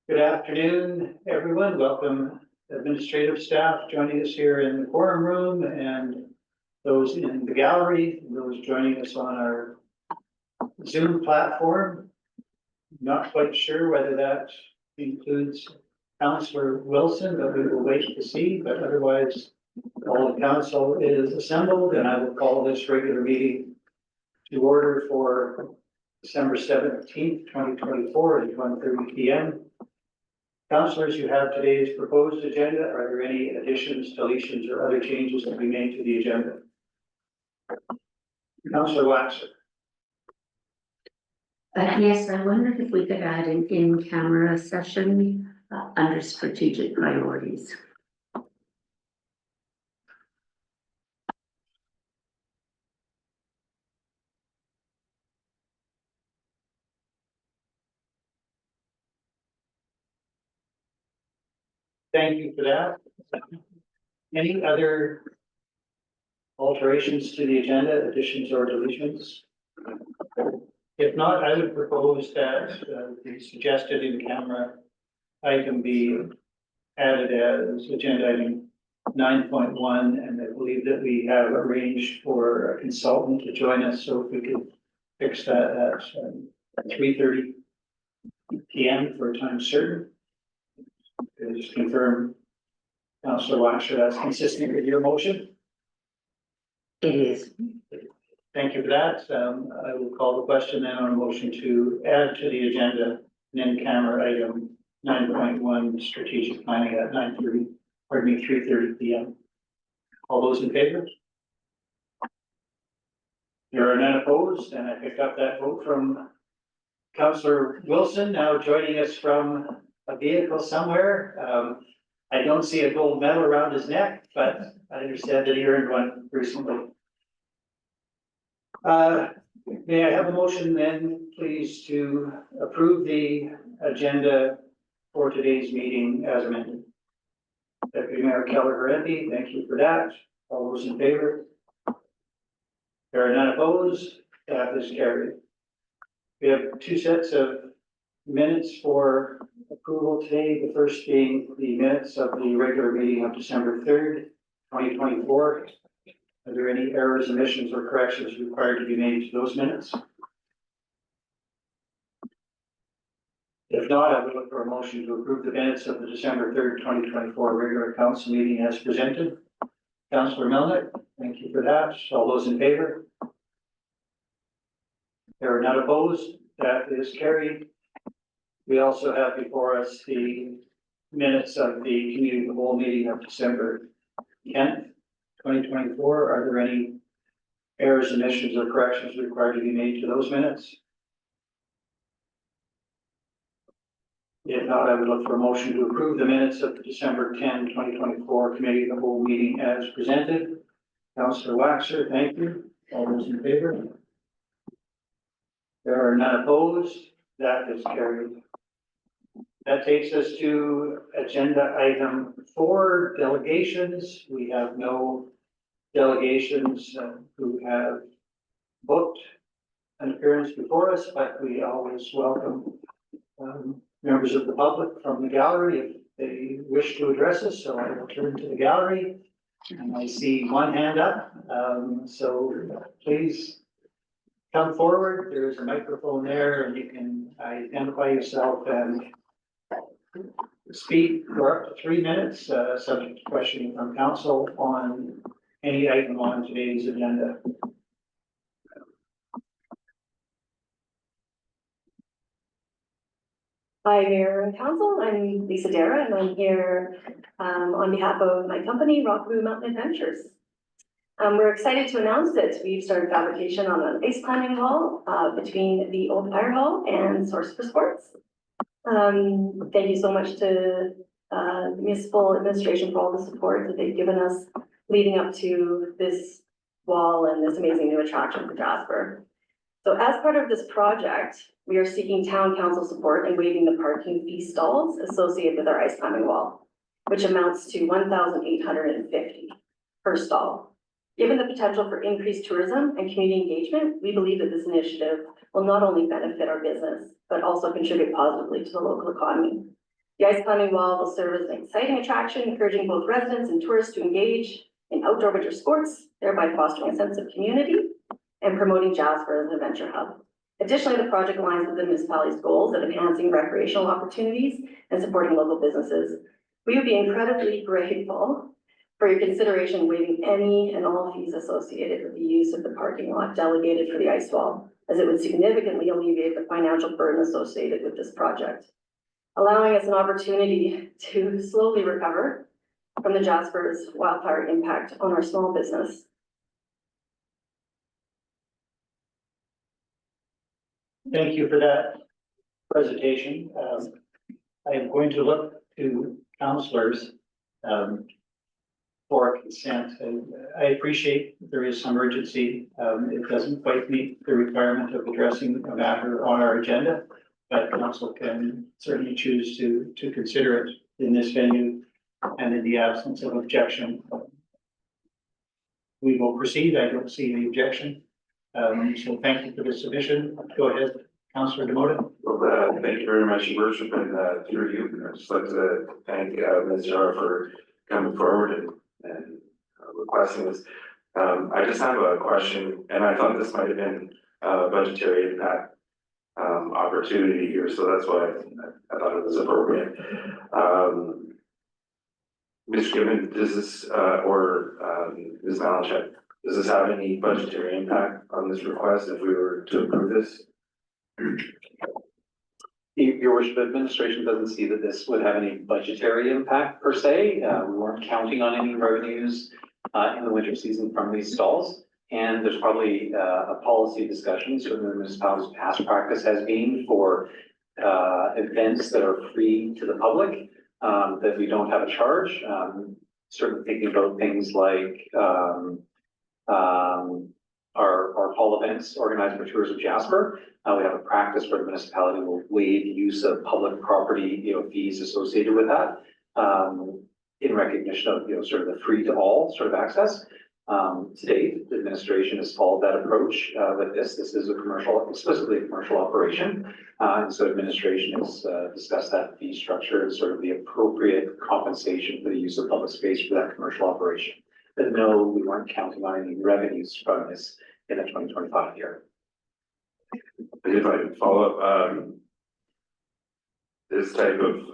Good afternoon, everyone. Welcome administrative staff joining us here in the quorum room and those in the gallery, those joining us on our Zoom platform. Not quite sure whether that includes Councillor Wilson, but we will wait to see, but otherwise all the council is assembled and I will call this regular meeting to order for December 17th, 2024 at 1:30 p.m. Councillors, you have today's proposed agenda. Are there any additions, deletions, or other changes to be made to the agenda? Councillor Waxer. Yes, I wondered if we could add an in-camera session under strategic priorities. Thank you for that. Any other alterations to the agenda, additions or deletions? If not, I would propose that the suggested in-camera item be added as agenda item 9.1, and I believe that we have arranged for a consultant to join us, so if we could fix that at 3:30 p.m. for a time certain. Just confirm, Councillor Waxer, that's consistent with your motion. It is. Thank you for that. I will call the question then on a motion to add to the agenda an in-camera item 9.1 strategic planning at 3:30 p.m. All those in favor? There are none opposed, and I picked up that vote from Councillor Wilson, now joining us from a vehicle somewhere. I don't see a gold medal around his neck, but I understand that he earned one recently. May I have a motion then, please, to approve the agenda for today's meeting as amended? Deputy Mayor Keller-Herenti, thank you for that. All those in favor? There are none opposed. That is carried. We have two sets of minutes for approval today. The first being the minutes of the regular meeting of December 3rd, 2024. Are there any errors, omissions, or corrections required to be made to those minutes? If not, I would look for a motion to approve the minutes of the December 3rd, 2024 regular council meeting as presented. Councillor Melnick, thank you for that. All those in favor? There are none opposed. That is carried. We also have before us the minutes of the committee of the whole meeting of December 10th, 2024. Are there any errors, omissions, or corrections required to be made to those minutes? If not, I would look for a motion to approve the minutes of the December 10, 2024 committee of the whole meeting as presented. Councillor Waxer, thank you. All those in favor? There are none opposed. That is carried. That takes us to agenda item 4, delegations. We have no delegations who have booked an appearance before us, but we always welcome members of the public from the gallery if they wish to address us. So I will turn to the gallery, and I see one hand up. So please come forward. There's a microphone there, and you can identify yourself and speak for up to 3 minutes, subject to questioning from council on any item on today's agenda. Hi, Mayor and Council. I'm Lisa Dara, and I'm here on behalf of my company, Rockaboo Mountain Adventures. We're excited to announce that we've started fabrication on an ice climbing wall between the old fire hall and Source for Sports. Thank you so much to the municipal administration for all the support that they've given us leading up to this wall and this amazing new attraction for Jasper. So as part of this project, we are seeking town council support in waiving the parking fee stalls associated with our ice climbing wall, which amounts to $1,850 per stall. Given the potential for increased tourism and community engagement, we believe that this initiative will not only benefit our business, but also contribute positively to the local economy. The ice climbing wall will serve as an exciting attraction, encouraging both residents and tourists to engage in outdoor winter sports, thereby fostering a sense of community and promoting Jasper as an adventure hub. Additionally, the project aligns with the municipality's goals of enhancing recreational opportunities and supporting local businesses. We would be incredibly grateful for your consideration waiving any and all fees associated with the use of the parking lot delegated for the ice wall, as it would significantly alleviate the financial burden associated with this project, allowing us an opportunity to slowly recover from the Jasper's wildfire impact on our small business. Thank you for that presentation. I am going to look to councillors for consent. And I appreciate there is some urgency. It doesn't quite meet the requirement of addressing a matter on our agenda, but council can certainly choose to consider it in this venue and in the absence of objection. We will proceed. I don't see any objection. So thank you for the submission. Go ahead, Councillor Demoda. Well, thank you very much, Your Worship, and through you, I'd just like to thank Ms. Jar for coming forward and requesting this. I just have a question, and I thought this might have been a budgetary impact opportunity here, so that's why I thought it was appropriate. Mr. Gibbon, does this or Ms. Malinchuk, does this have any budgetary impact on this request if we were to approve this? Your Worship, administration doesn't see that this would have any budgetary impact per se. We weren't counting on any revenues in the winter season from these stalls. And there's probably a policy discussion, certainly the municipality's past practice has been for events that are free to the public, that we don't have a charge. Certainly thinking about things like our fall events organized by Tours of Jasper. We have a practice where the municipality will waive use of public property, fees associated with that, in recognition of, sort of the free to all sort of access. To date, the administration has followed that approach with this. This is a commercial, explicitly a commercial operation. And so administration has discussed that fee structure and sort of the appropriate compensation for the use of public space for that commercial operation. But no, we weren't counting on any revenues from this in the 2025 year. If I could follow up, this type of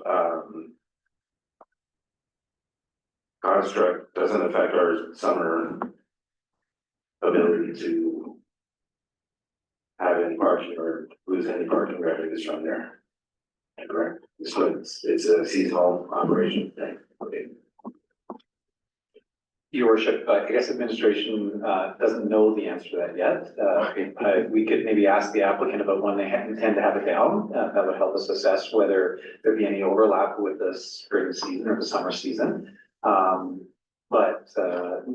construct doesn't affect our summer ability to have any parking or lose any parking revenues from there. Correct? So it's a seasonal operation thing. Okay. Your Worship, I guess administration doesn't know the answer to that yet. We could maybe ask the applicant about when they intend to have it down. That would help us assess whether there'd be any overlap with the spring season or the summer season.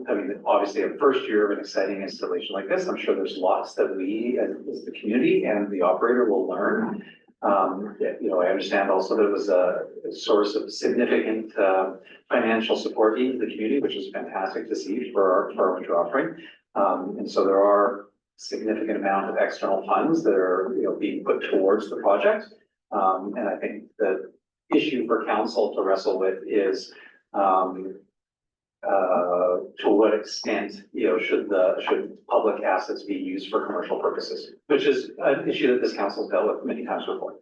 I mean, obviously a first year of an exciting installation like this, I'm sure there's lots that we as the community and the operator will learn. I understand also there was a source of significant financial support into the community, which is fantastic to see for our winter offering. And so there are significant amount of external funds that are being put towards the project. And I think the issue for council to wrestle with is to what extent should public assets be used for commercial purposes, which is an issue that this council has dealt with many times before.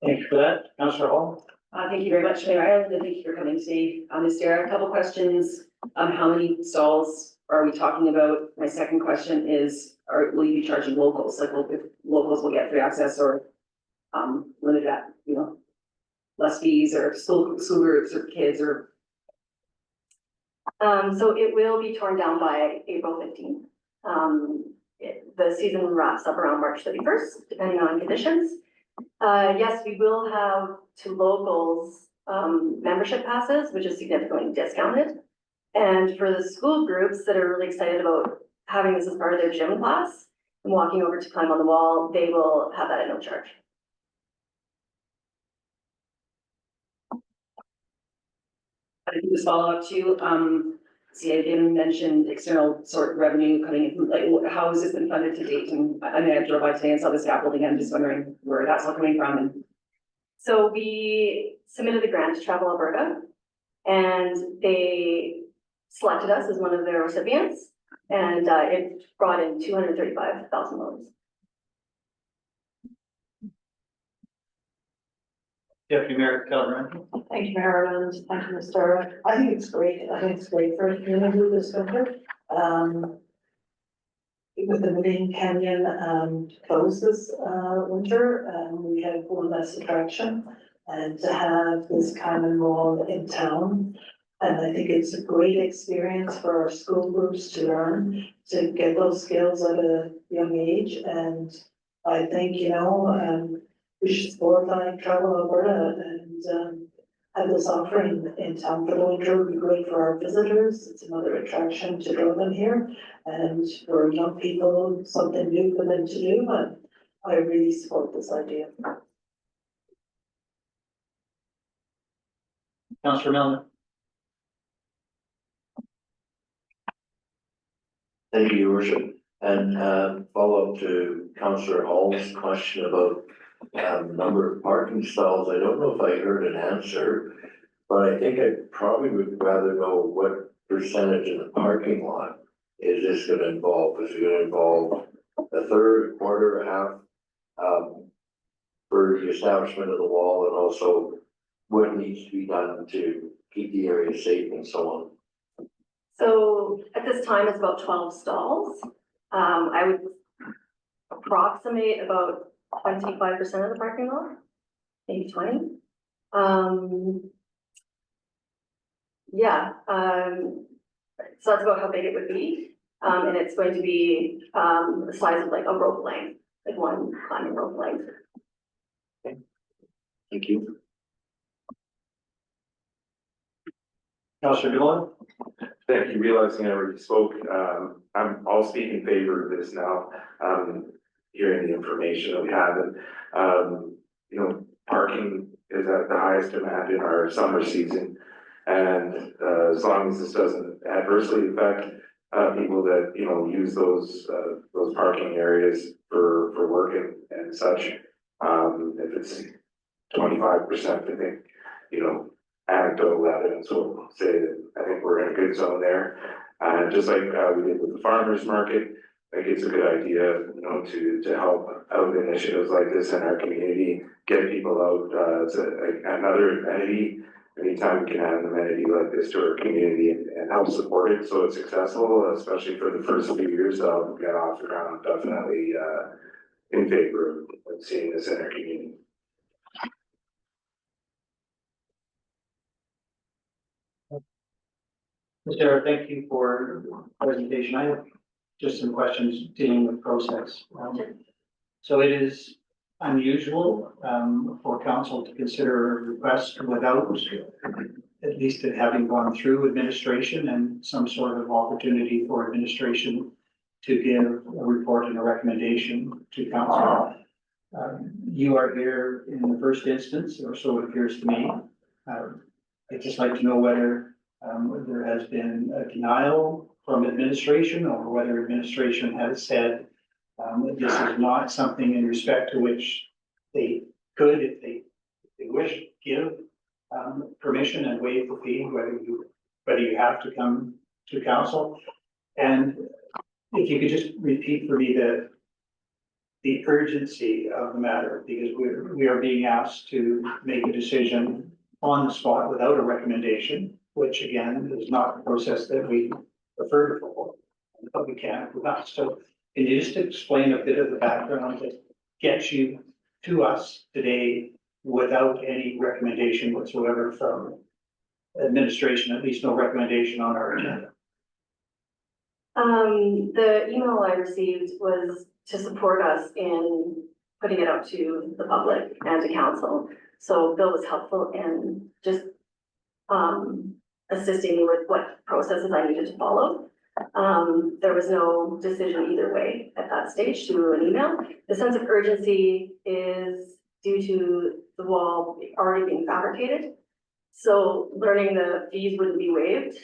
Thank you for that. Councillor Hall. Thank you very much, Mayor Ireland, and thank you for coming today. Ms. Dara, a couple questions. How many stalls are we talking about? My second question is, will you be charging locals? Like, if locals will get free access or limited at, less fees or school groups or kids or? So it will be torn down by April 15th. The season wraps up around March 31st, depending on conditions. Yes, we will have to locals membership passes, which is significantly discounted. And for the school groups that are really excited about having this as part of their gym class and walking over to climb on the wall, they will have that at no charge. I can just follow up too. see, I didn't mention external sort of revenue coming in, like, how has this been funded to date? And I mean, I drove by today and saw the scaffolding, I'm just wondering where that's all coming from and. So we submitted a grant to Travel Alberta and they selected us as one of their recipients. And it brought in $235,000. Deputy Mayor Calvin. Thank you, Mayor, and thank you, Mr. I think it's great. I think it's great for a community this winter. With the Moving Canyon closed this winter, we have one less attraction. And to have this kind of role in town. And I think it's a great experience for our school groups to learn, to get those skills at a young age. And I think, we should support like Travel Alberta and have this offering in town for the winter. Would be great for our visitors. It's another attraction to draw them here. And for young people, something new for them to do. And I really support this idea. Councillor Melvin. Thank you, Your Worship. And follow up to Councillor Hall's question about number of parking stalls. I don't know if I heard an answer, but I think I probably would rather know what percentage of the parking lot is this going to involve? Is it going to involve a third, a quarter, a half for the establishment of the wall, and also what needs to be done to keep the area safe and so on? So at this time, it's about 12 stalls. I would approximate about 25% of the parking lot, maybe 20. So that's about how big it would be. And it's going to be the size of like a rope length, like one climbing rope length. Thank you. Councillor Doyle. Thank you. Realizing I already spoke, I'll speak in favor of this now, hearing the information that we have. And, parking is at the highest demand in our summer season. And as long as this doesn't adversely affect people that, use those parking areas for work and such, if it's 25%, I think, anecdotal evidence will say that I think we're in a good zone there. And just like we did with the farmers market, I think it's a good idea, to help out initiatives like this in our community, get people out. It's another amenity. Anytime we can add an amenity like this to our community and help support it so it's successful, especially for the first few years that'll get off the ground, definitely in favor of seeing this in our community. Mr. Thank you for the presentation. I have just some questions dealing with process. So it is unusual for council to consider a request without at least it having gone through administration and some sort of opportunity for administration to give a report and a recommendation to council. You are here in the first instance, or so it appears to me. I'd just like to know whether there has been a denial from administration, or whether administration has said that this is not something in respect to which they could, if they wish, give permission and waive the fee, whether you have to come to council. And if you could just repeat for me the urgency of the matter, because we are being asked to make a decision on the spot without a recommendation, which again is not the process that we prefer to follow, but we can if we not. So can you just explain a bit of the background that gets you to us today without any recommendation whatsoever from administration, at least no recommendation on our agenda? The email I received was to support us in putting it out to the public and to council. So Bill was helpful in just assisting me with what processes I needed to follow. There was no decision either way at that stage through an email. The sense of urgency is due to the wall already being fabricated. So learning the fees wouldn't be waived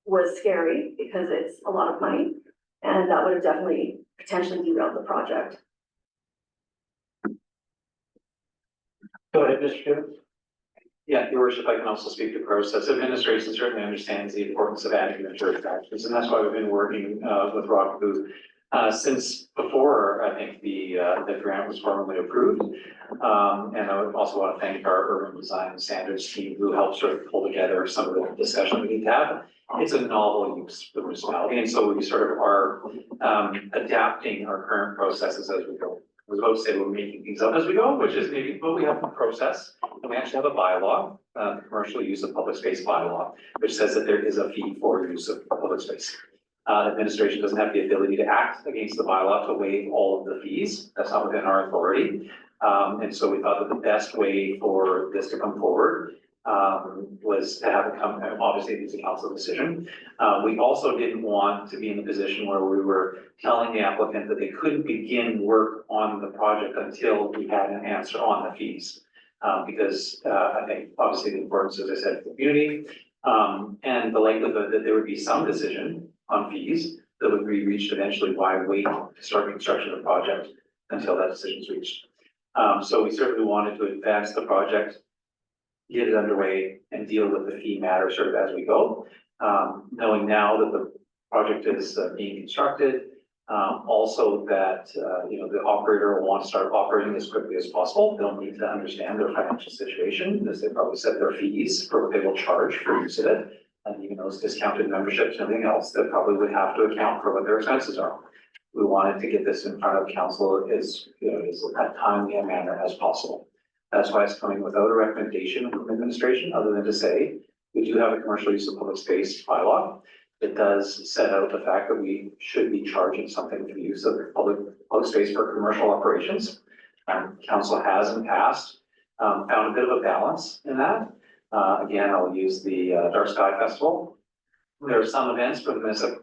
was scary because it's a lot of money, and that would have definitely potentially derailed the project. Go ahead, Mr. Chairman. Yeah, Your Worship, I can also speak to process. Administration certainly understands the importance of adding mature factors, and that's why we've been working with Rockaboo since before, I think, the grant was formally approved. And I would also want to thank our urban design standards team who helped sort of pull together some of the discussion we need to have. It's a novel use for the municipality, and so we sort of are adapting our current processes as we go. I was about to say we're making things up as we go, which is maybe, but we have a process, and we actually have a bylaw, the commercial use of public space bylaw, which says that there is a fee for use of public space. Administration doesn't have the ability to act against the bylaw to waive all of the fees. That's not within our authority. And so we thought that the best way for this to come forward was to have it come, obviously it's a council decision. We also didn't want to be in the position where we were telling the applicant that they couldn't begin work on the project until we had an answer on the fees. Because I think obviously the importance, as I said, to the community, and the likelihood that there would be some decision on fees that would be reached eventually. Why wait to start construction of the project until that decision is reached? So we certainly wanted to advance the project, get it underway, and deal with the fee matter sort of as we go. Knowing now that the project is being constructed, also that the operator will want to start operating as quickly as possible. They'll need to understand their financial situation, as they probably set their fees for what they will charge for use of it. And even those discounted memberships and everything else, that probably would have to account for what their expenses are. We wanted to get this in front of council as timely a manner as possible. That's why it's coming without a recommendation from administration, other than to say, we do have a commercial use of public space bylaw. It does set out the fact that we should be charging something for the use of public space for commercial operations. Council has in the past found a bit of a balance in that. Again, I'll use the Dark Sky Festival. There are some events for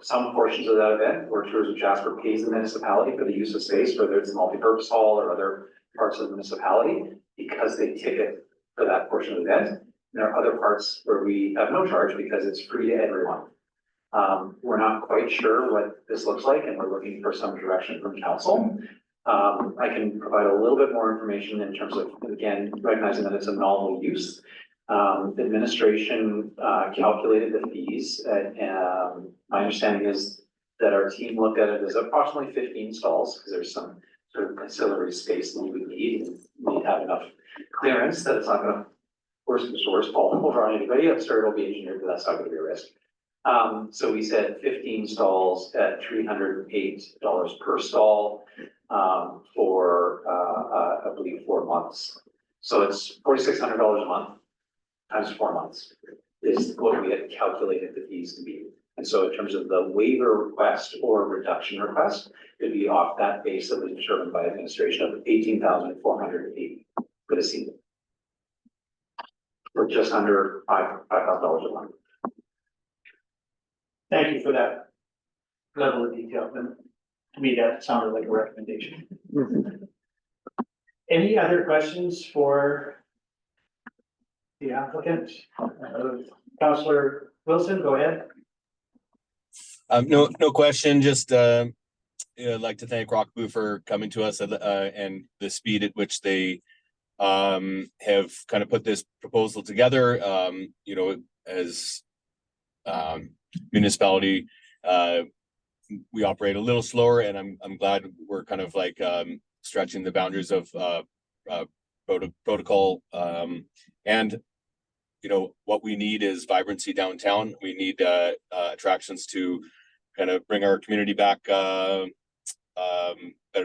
some portions of that event where Tourism Jasper pays the municipality for the use of space, whether it's a multi-purpose hall or other parts of the municipality, because they ticket for that portion of the event. And there are other parts where we have no charge because it's free to everyone. We're not quite sure what this looks like, and we're looking for some direction from council. I can provide a little bit more information in terms of, again, recognizing that it's a novel use. The administration calculated the fees, and my understanding is that our team looked at it as approximately 15 stalls, because there's some sort of ancillary space that you would need, and you need to have enough clearance that it's not going to, worst comes to worst, fall over on anybody. I'm sure it'll be engineered, but that's not going to be a risk. So we said 15 stalls at $308 per stall for, I believe, 4 months. So it's $4,600 a month times 4 months is what we had calculated the fees to be. And so in terms of the waiver request or reduction request, it'd be off that base that was determined by administration of $18,480 for the season. For just under $5,000 a month. Thank you for that level of detail. And to me, that sounded like a recommendation. Any other questions for the applicant? Councillor Wilson, go ahead. No question. Just I'd like to thank Rockaboo for coming to us and the speed at which they have kind of put this proposal together. As municipality, we operate a little slower, and I'm glad we're kind of like stretching the boundaries of protocol. And what we need is vibrancy downtown. We need attractions to kind of bring our community back better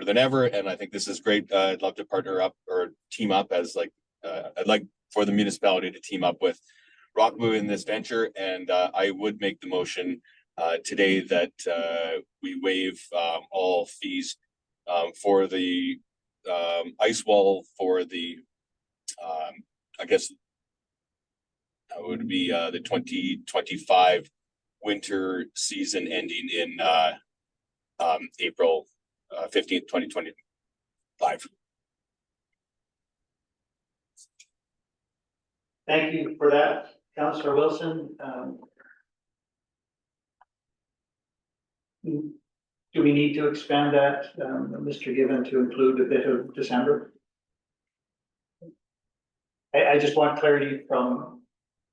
than ever. And I think this is great. I'd love to partner up or team up as I'd like for the municipality to team up with Rockaboo in this venture. And I would make the motion today that we waive all fees for the ice wall for the, I guess, it would be the 2025 winter season ending in April 15th, 2025. Thank you for that, Councillor Wilson. Do we need to expand that, Mr. Given, to include a bit of December? I just want clarity from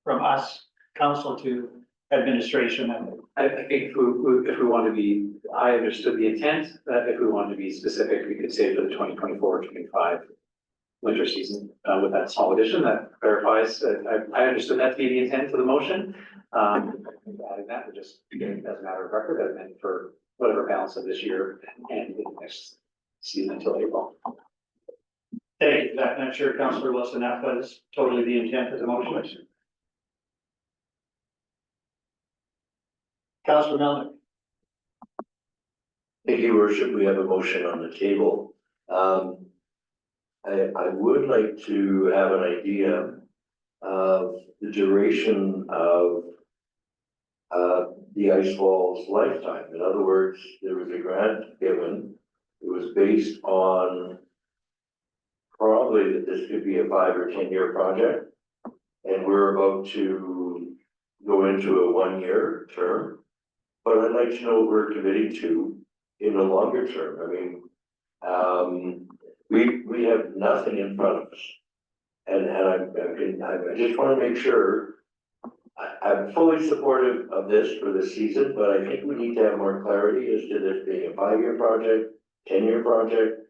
us, council to administration and. I think if we want to be, I understood the intent, that if we wanted to be specific, we could say for the 2024-25 winter season, with that small addition that clarifies, I understood that to be the intent of the motion. Adding that, we're just, as a matter of record, that meant for whatever balance of this year and the next season until April. Thank you for that. I'm sure Councillor Wilson, that was totally the intent of the motion. Councillor Melnick. Thank you, Worship. We have a motion on the table. I would like to have an idea of the duration of the ice wall's lifetime. In other words, there was a grant given. It was based on probably that this could be a 5 or 10-year project. And we're about to go into a 1-year term. But I'd like to know what we're committing to in the longer term. I mean, we have nothing in front of us. And I just want to make sure I'm fully supportive of this for this season, but I think we need to have more clarity as to this being a 5-year project, 10-year project.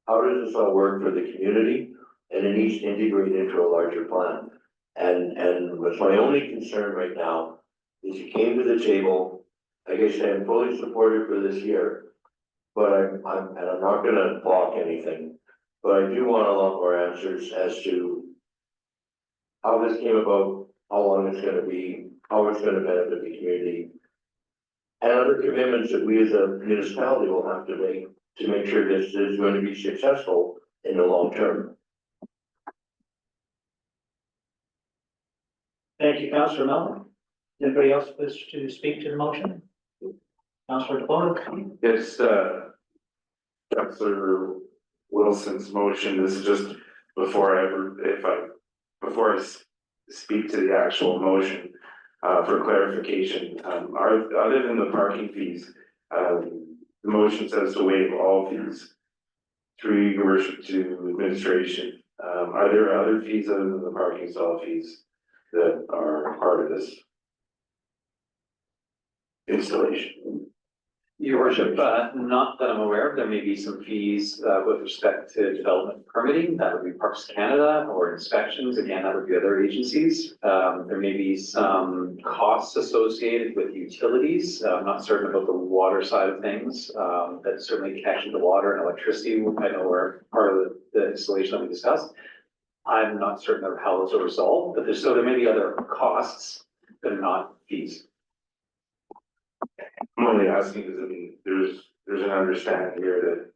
How does this all work for the community? And it needs to integrate into a larger plan. And what's my only concern right now is you came to the table, like I said, I'm fully supportive for this year, but I'm not gonna block anything. But I do want a lot more answers as to how this came about, how long it's gonna be, how it's gonna benefit the community, and other commitments that we as a municipality will have to make sure this is going to be successful in the long term. Thank you, Councillor Melnick. Anybody else wish to speak to the motion? Councillor DeBona. It's, Councillor Wilson's motion. This is just before I speak to the actual motion, for clarification, other than the parking fees, the motion says to waive all fees through your worship to administration. Are there other fees other than the parking stall fees that are part of this installation? Your worship, not that I'm aware of, there may be some fees with respect to development permitting, that would be Parks Canada, or inspections, again, that would be other agencies. There may be some costs associated with utilities. I'm not certain about the water side of things. That's certainly connection to water and electricity, I know are part of the installation that we discussed. I'm not certain of how those are resolved, but there may be other costs that are not fees. I'm only asking because I mean, there's an understanding here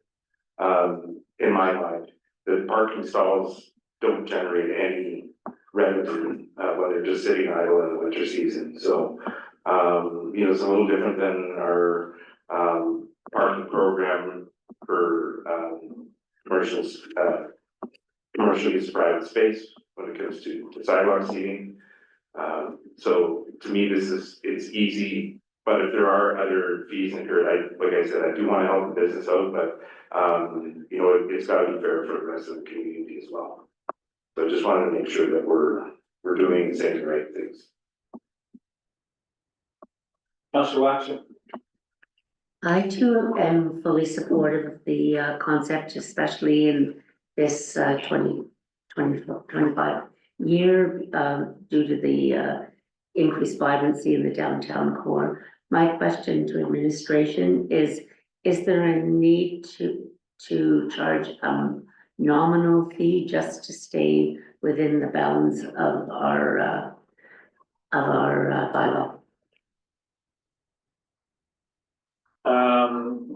that, in my mind, that parking stalls don't generate any revenue, when they're just sitting idle in the winter season. So, it's a little different than our, parking program for, commercial use of private space when it comes to sidewalk seating. So to me, it's easy. But if there are other fees incurred, like I said, I do want to help the business out, but, it's gotta be fair for the rest of the community as well. So I just wanted to make sure that we're doing the same right things. Councillor Watson. I too am fully supportive of the concept, especially in this 2025 year, due to the increased vibrancy in the downtown core. My question to administration is there a need to charge nominal fee just to stay within the bounds of our bylaw?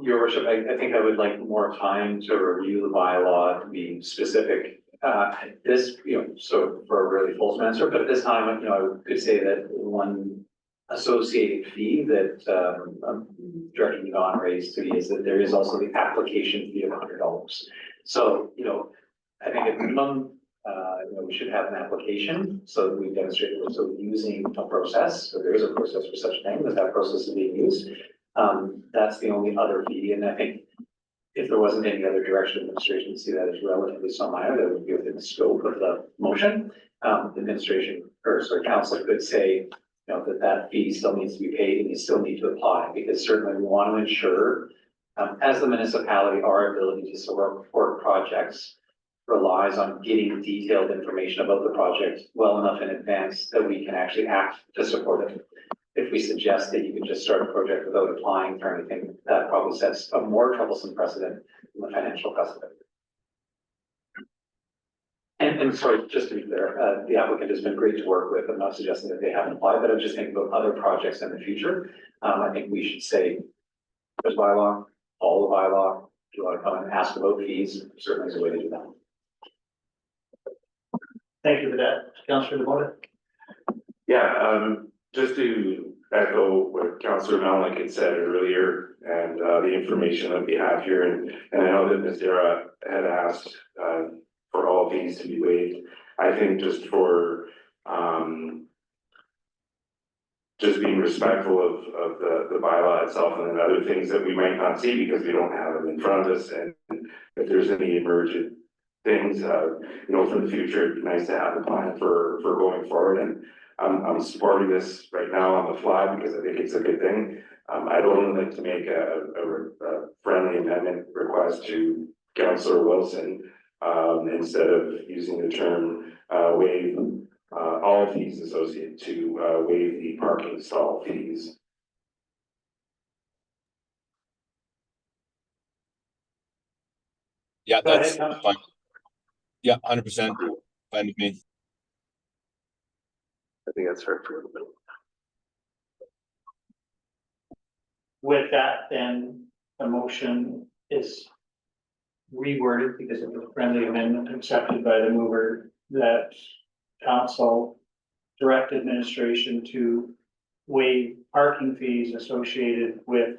Your worship, I think I would like more time to review the bylaw to be specific. This, so for a really full answer, but at this time, I could say that one associated fee that Director Don raised to me is that there is also the application fee of $100. So, I think at minimum, we should have an application so that we demonstrate that we're still using a process. So there is a process for such a thing, that process is being used. That's the only other fee, and I think if there wasn't any other direction, administration would see that as relatively so minor, that would be within the scope of the motion. Administration, or sorry, council could say, that fee still needs to be paid and you still need to apply, because certainly we want to ensure, as the municipality, our ability to support projects relies on getting detailed information about the project well enough in advance that we can actually act to support it. If we suggest that you can just start a project without applying for anything, that probably sets a more troublesome precedent than the financial precedent. And sorry, just to be clear, the applicant has been great to work with. I'm not suggesting that they haven't applied, but I'm just thinking about other projects in the future. I think we should say, there's bylaw, follow the bylaw. If you want to come and ask about fees, certainly is a way to do that. Thank you for that, Councillor DeMota. Yeah, just to echo what Councillor Malik had said earlier and the information that we have here, and I know that Ms. Dara had asked for all fees to be waived. I think just for just being respectful of the bylaw itself and then other things that we might not see because we don't have them in front of us, and if there's any emergent things, for the future, it'd be nice to have a plan for going forward. And I'm supporting this right now on the fly because I think it's a good thing. I'd only like to make a friendly amendment request to Councillor Wilson, instead of using the term waive all fees associated to waive the parking stall fees. Yeah, Go that's ahead, Councillor. fine. Yeah, 100% fine with me. I think that's fair for everybody. With that, then the motion is reworded because of the friendly amendment accepted by the mover, that council direct administration to waive parking fees associated with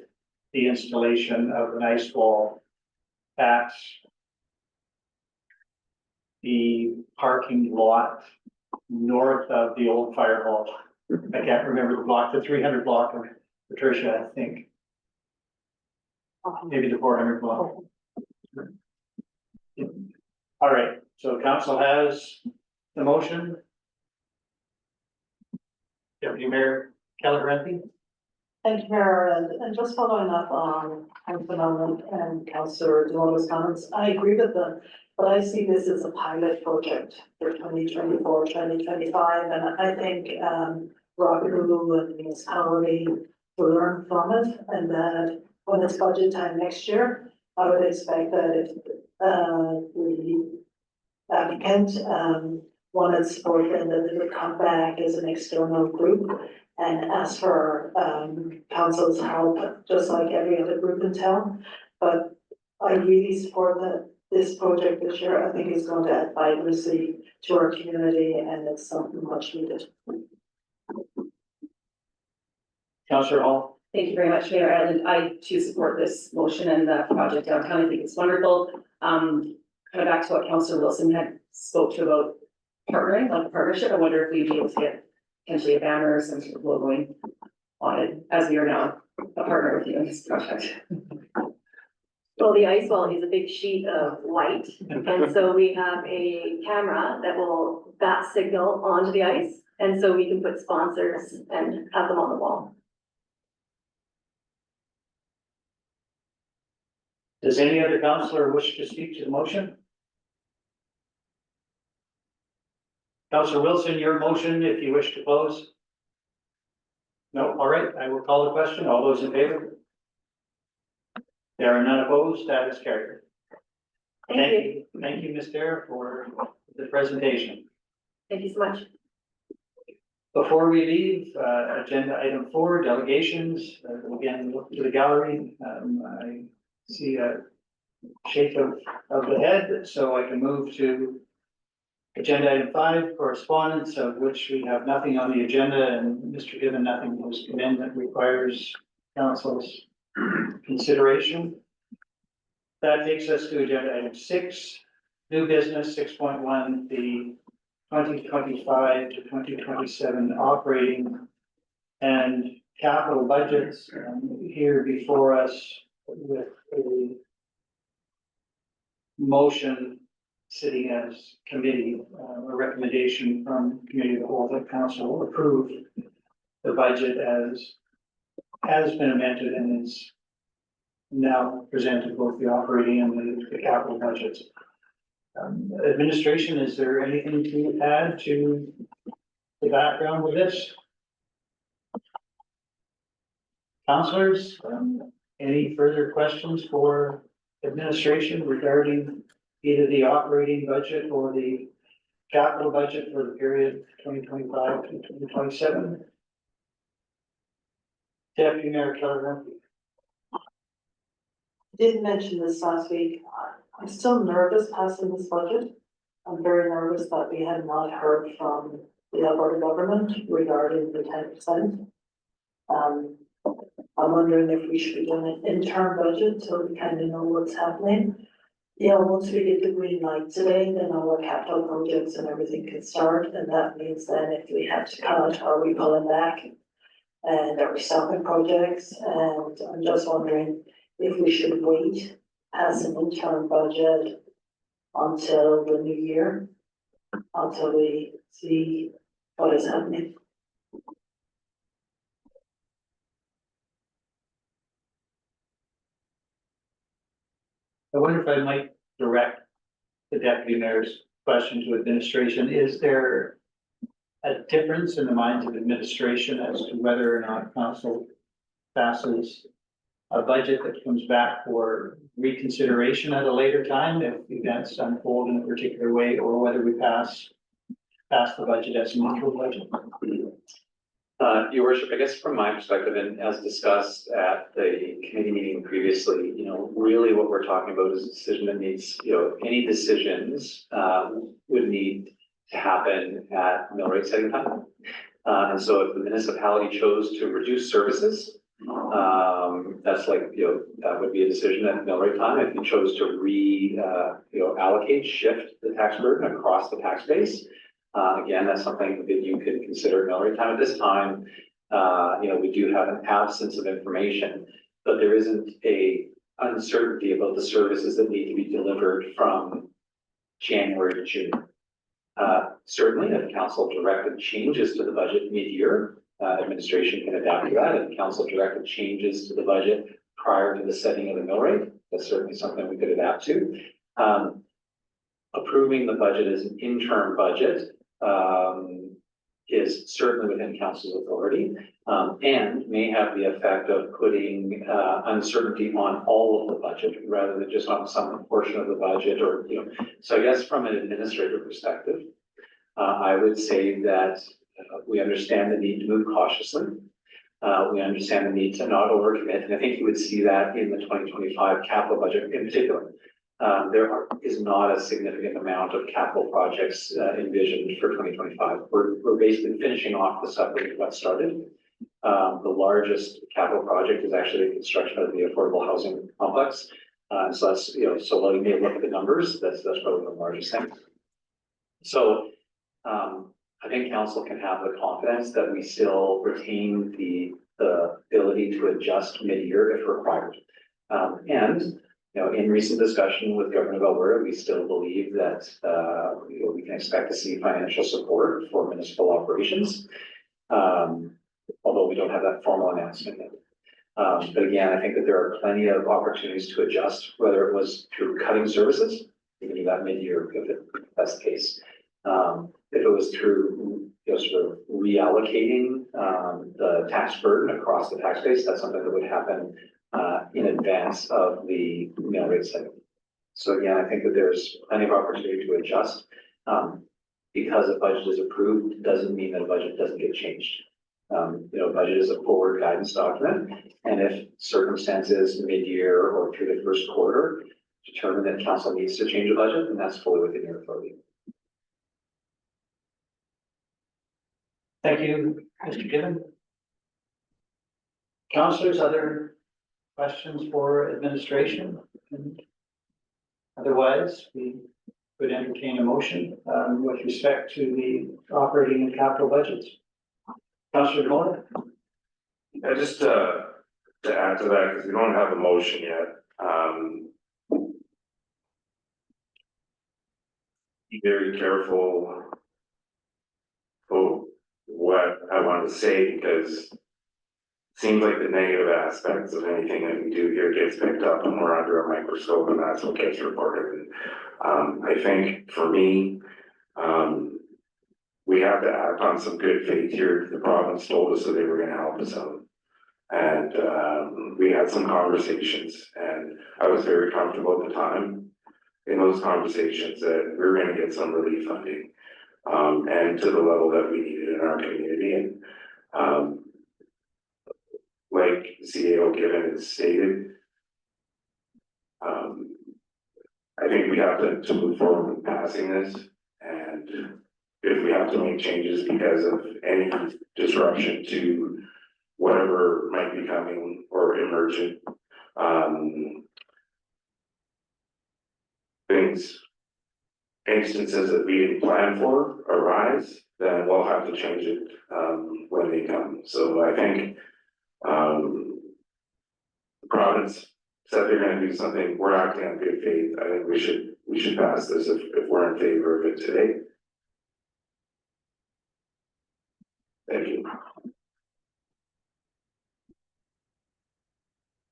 the installation of an ice wall at the parking lot north of the old fire hall. I can't remember the block, the 300 block of Patricia, I think. Maybe the 400 block. All right, so council has the motion. Deputy Mayor Keller-Renty. Thank you, Mayor, and just following up on Councillor Nolan and Councillor DeMota's comments, I agree with them, but I see this as a pilot project for 2024, 2025, and I think Rockaboo and the municipality will learn from it, and that when it's budget time next year, I would expect that if the applicant wanted support, then that they would come back as an external group and ask for council's help, just like every other group in town. But I really support this project this year. I think it's going to add vibrancy to our community, and it's something much needed. Councillor Hall. Thank you very much, Mayor Island. I too support this motion and the project downtown. I think it's wonderful. Kind of back to what Councillor Wilson had spoke to about partnering, like a partnership. I wonder if we'd be able to get potentially a banner or some sort of logoing on it, as we are now a partner with you in this project. Well, the ice wall is a big sheet of white, and so we have a camera that will bat signal onto the ice, and so we can put sponsors and have them on the wall. Does any other councillor wish to speak to the motion? Councillor Wilson, your motion, if you wish to close. No, all right, I will call the question. All those in favor? There are none opposed, that is carried. Thank you. Thank you, Ms. Dare, for the presentation. Thank you so much. Before we leave, agenda item 4, delegations, again, look to the gallery. I see a shake of the head, so I can move to agenda item 5, correspondence, of which we have nothing on the agenda, and Mr. Given, nothing was come in that requires council's consideration. That takes us to agenda item 6, new business 6.1, the 2025 to 2027 operating and capital budgets here before us with a motion sitting as committee, a recommendation from committee of the whole that council will approve the budget as has been amended and is now presented, both the operating and the capital budgets. Administration, is there anything to add to the background with this? Councillors, any further questions for administration regarding either the operating budget or the capital budget for the period 2025 to 2027? Deputy Mayor Keller. Did mention this last week. I'm still nervous passing this budget. I'm very nervous that we have not heard from the Alberta government regarding the 10%. I'm wondering if we should be doing an interim budget so we kind of know what's happening. Yeah, once we get the green light today, then all our capital projects and everything can start, and that means then if we have to cut, are we pulling back? And are we stopping projects? And I'm just wondering if we should wait as an interim budget until the new year, until we see what is happening. I wonder if I might direct the deputy mayor's question to administration. Is there a difference in the minds of administration as to whether or not council passes a budget that comes back for reconsideration at a later time if events unfold in a particular way, or whether we pass the budget as a neutral budget? Your worship, I guess from my perspective, and as discussed at the committee meeting previously, really what we're talking about is a decision that needs, any decisions would need to happen at mill rate setting time. And so if the municipality chose to reduce services, that's like, that would be a decision at mill rate time. If you chose to allocate, shift the tax burden across the tax base, again, that's something that you could consider at mill rate time. At this time, we do have an absence of information, but there isn't a uncertainty about the services that need to be delivered from January to June. Certainly, if council directed changes to the budget mid-year, administration can adapt to that. If council directed changes to the budget prior to the setting of the mill rate, that's certainly something we could adapt to. Approving the budget as an interim budget is certainly within council's authority, and may have the effect of putting uncertainty on all of the budget rather than just on some portion of the budget, or so I guess from an administrative perspective, I would say that we understand the need to move cautiously. We understand the need to not overcommit, and I think you would see that in the 2025 capital budget in particular. There is not a significant amount of capital projects envisioned for 2025. We're basically finishing off the stuff that we got started. The largest capital project is actually the construction of the affordable housing complex. So that's, so while you may look at the numbers, that's probably the largest thing. So I think council can have the confidence that we still retain the ability to adjust mid-year if required. And in recent discussion with Government of Alberta, we still believe that we can expect to see financial support for municipal operations, although we don't have that formal announcement yet. But again, I think that there are plenty of opportunities to adjust, whether it was through cutting services, we can do that mid-year if that's the case. If it was through sort of reallocating the tax burden across the tax base, that's something that would happen in advance of the mill rate setting. So again, I think that there's plenty of opportunity to adjust. Because a budget is approved doesn't mean that a budget doesn't get changed. Budget is a forward guidance document, and if circumstances mid-year or through the first quarter determine that council needs to change a budget, then that's fully within your authority. Thank you, Mr. Given. Councillors, other questions for administration? And otherwise, we could entertain a motion with respect to the operating and capital budgets. Councillor Moore. Yeah, just to add to that, because we don't have a motion yet, be very careful for what I want to say, because it seems like the negative aspects of anything that we do here gets picked up and we're under a microscope, and that's what gets reported. And I think for me, we have to act on some good faith here. The province told us that they were gonna help us out. And we had some conversations, and I was very comfortable at the time in those conversations that we were gonna get some relief funding. And to the level that we needed in our community. And like CEO Given has stated, I think we have to move forward with passing this. And if we have to make changes because of any disruption to whatever might be coming or emergent, instances that we didn't plan for arise, then we'll have to change it when they come. So I think the province said they're gonna do something, we're acting on good faith. I think we should pass this if we're in favor of it today. Thank you.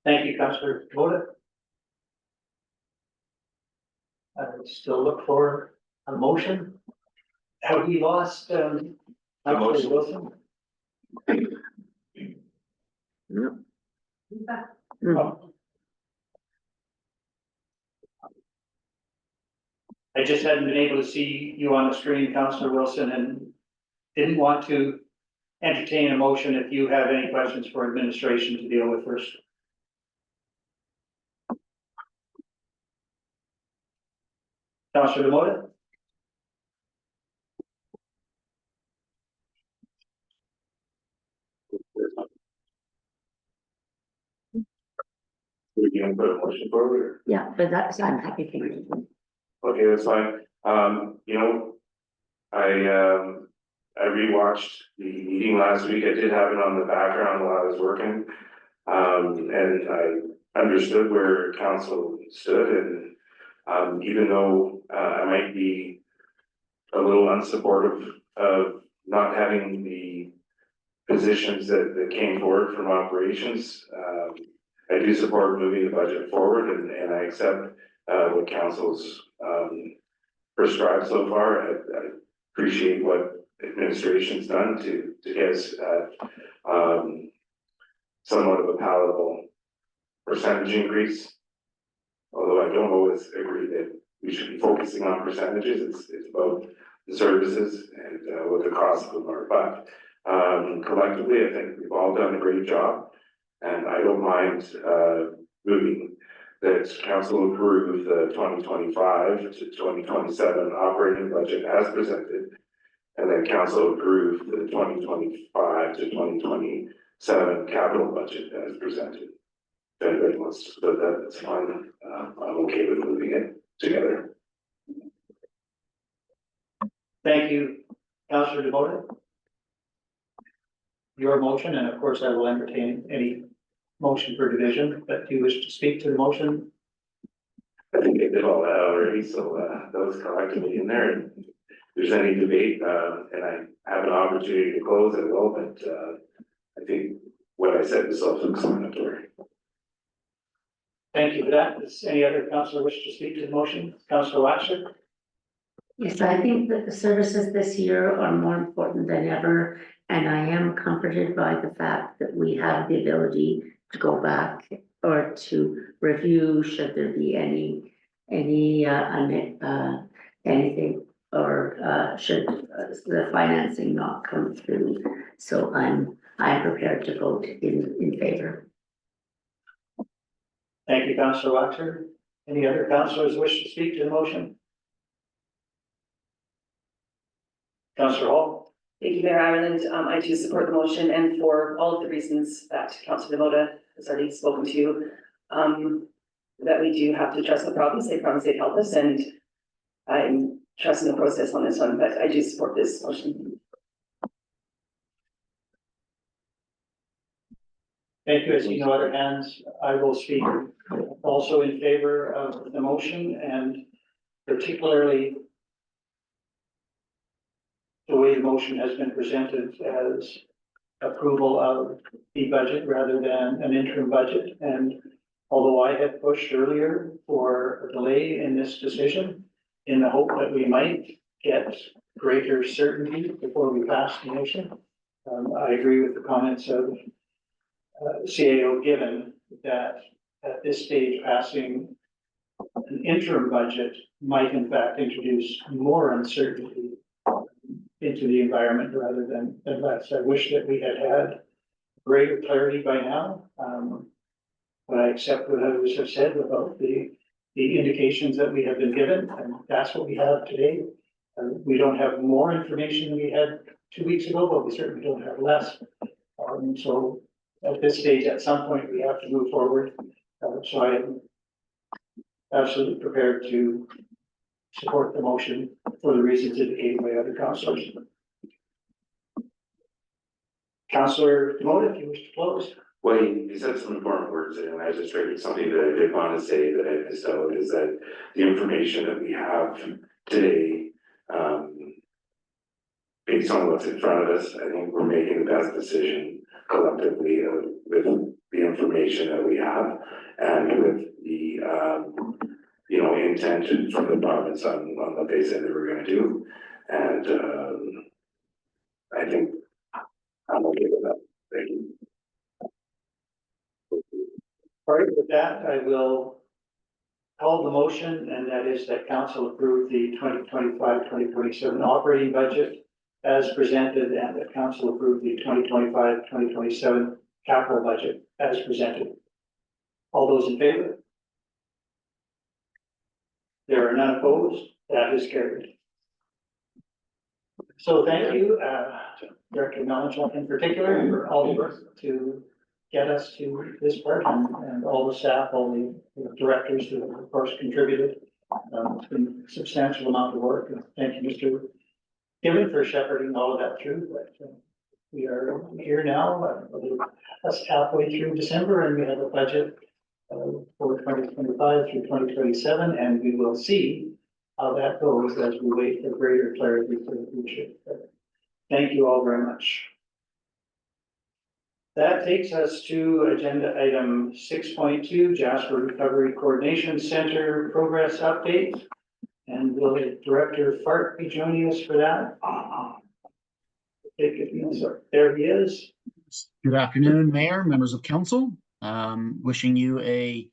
Thank you, Councillor Voda. I would still look for a motion. Have we lost, motion. Councillor Wilson? No. Oh. I just hadn't been able to see you on the screen, Councillor Wilson, and didn't want to entertain a motion if you have any questions for administration to deal with first. Councillor Demota? We can put a motion forward. Yeah, but that's, I'm happy for you. Okay, that's fine. You know, I rewatched the meeting last week. I did have it on the background while I was working. And I understood where council stood, and even though I might be a little unsupportive of not having the positions that came forward from operations, I do support moving the budget forward, and I accept what council's prescribed so far. I appreciate what administration's done to get us somewhat of a palatable percentage increase. Although I don't always agree that we should be focusing on percentages, it's about the services and what the costs of them are. But collectively, I think we've all done a great job, and I don't mind moving that council approve the 2025 to 2027 operating budget as presented, and that council approve the 2025 to 2027 capital budget as presented. If anybody wants to split that, that's fine. I'm okay with moving it together. Thank you, Councillor Demota. Your motion, and of course I will entertain any motion for division, but do you wish to speak to the motion? I think I did all that already, so that was collectively in there. And if there's any debate, and I have an opportunity to close, I will, but I think what I said was self-explanatory. Thank you for that. Does any other councillor wish to speak to the motion? Councillor Waxer? Yes, I think that the services this year are more important than ever, and I am comforted by the fact that we have the ability to go back or to review should there be anything, or should the financing not come through. So I'm prepared to vote in favor. Thank you, Councillor Waxer. Any other councillors wish to speak to the motion? Councillor Hall? Thank you, Mayor Ireland. I too support the motion, and for all of the reasons that Councillor Demota has already spoken to, that we do have to trust the province. They promised they'd help us, and I'm trusting the process on this one, but I do support this motion. Thank you. I see no other hands. I will speak also in favor of the motion and particularly the way the motion has been presented as approval of the budget rather than an interim budget. And although I had pushed earlier for a delay in this decision in the hope that we might get greater certainty before we pass the motion, I agree with the comments of CAO given that at this stage, passing an interim budget might in fact introduce more uncertainty into the environment rather than less. I wish that we had greater clarity by now. But I accept what others have said about the indications that we have been given, and that's what we have today. We don't have more information than we had 2 weeks ago, but we certainly don't have less. So at this stage, at some point, we have to move forward. So I am absolutely prepared to support the motion for the reasons indicated by other councillors. Councillor Demoda, if you wish to close. Well, you said some important words, and I just heard something that I did want to say that I missed out, is that the information that we have today, based on what's in front of us, I think we're making the best decision collectively with the information that we have and with the, intent from the province on what they said they were gonna do. And, I think I'm okay with that. Thank you. All right, with that, I will call the motion, and that is that council approve the 2025-2027 operating budget as presented, and that council approve the 2025-2027 capital budget as presented. All those in favor? There are none opposed. That is carried. So thank you, Director Melanchon in particular, for all the work to get us to this part, and all the staff, all the directors who have, of course, contributed. It's been a substantial amount of work. And thank you, Mr. Given, for shepherding all of that through. But we are here now, that's halfway through December, and we have a budget for 2025 through 2027, and we will see how that goes as we wait for greater clarity for the future. Thank you all very much. That takes us to agenda item 6.2, Jasper Recovery Coordination Center progress update. And will Director Fart be joining us for that? There he is. Good afternoon, Mayor, members of council. Wishing you a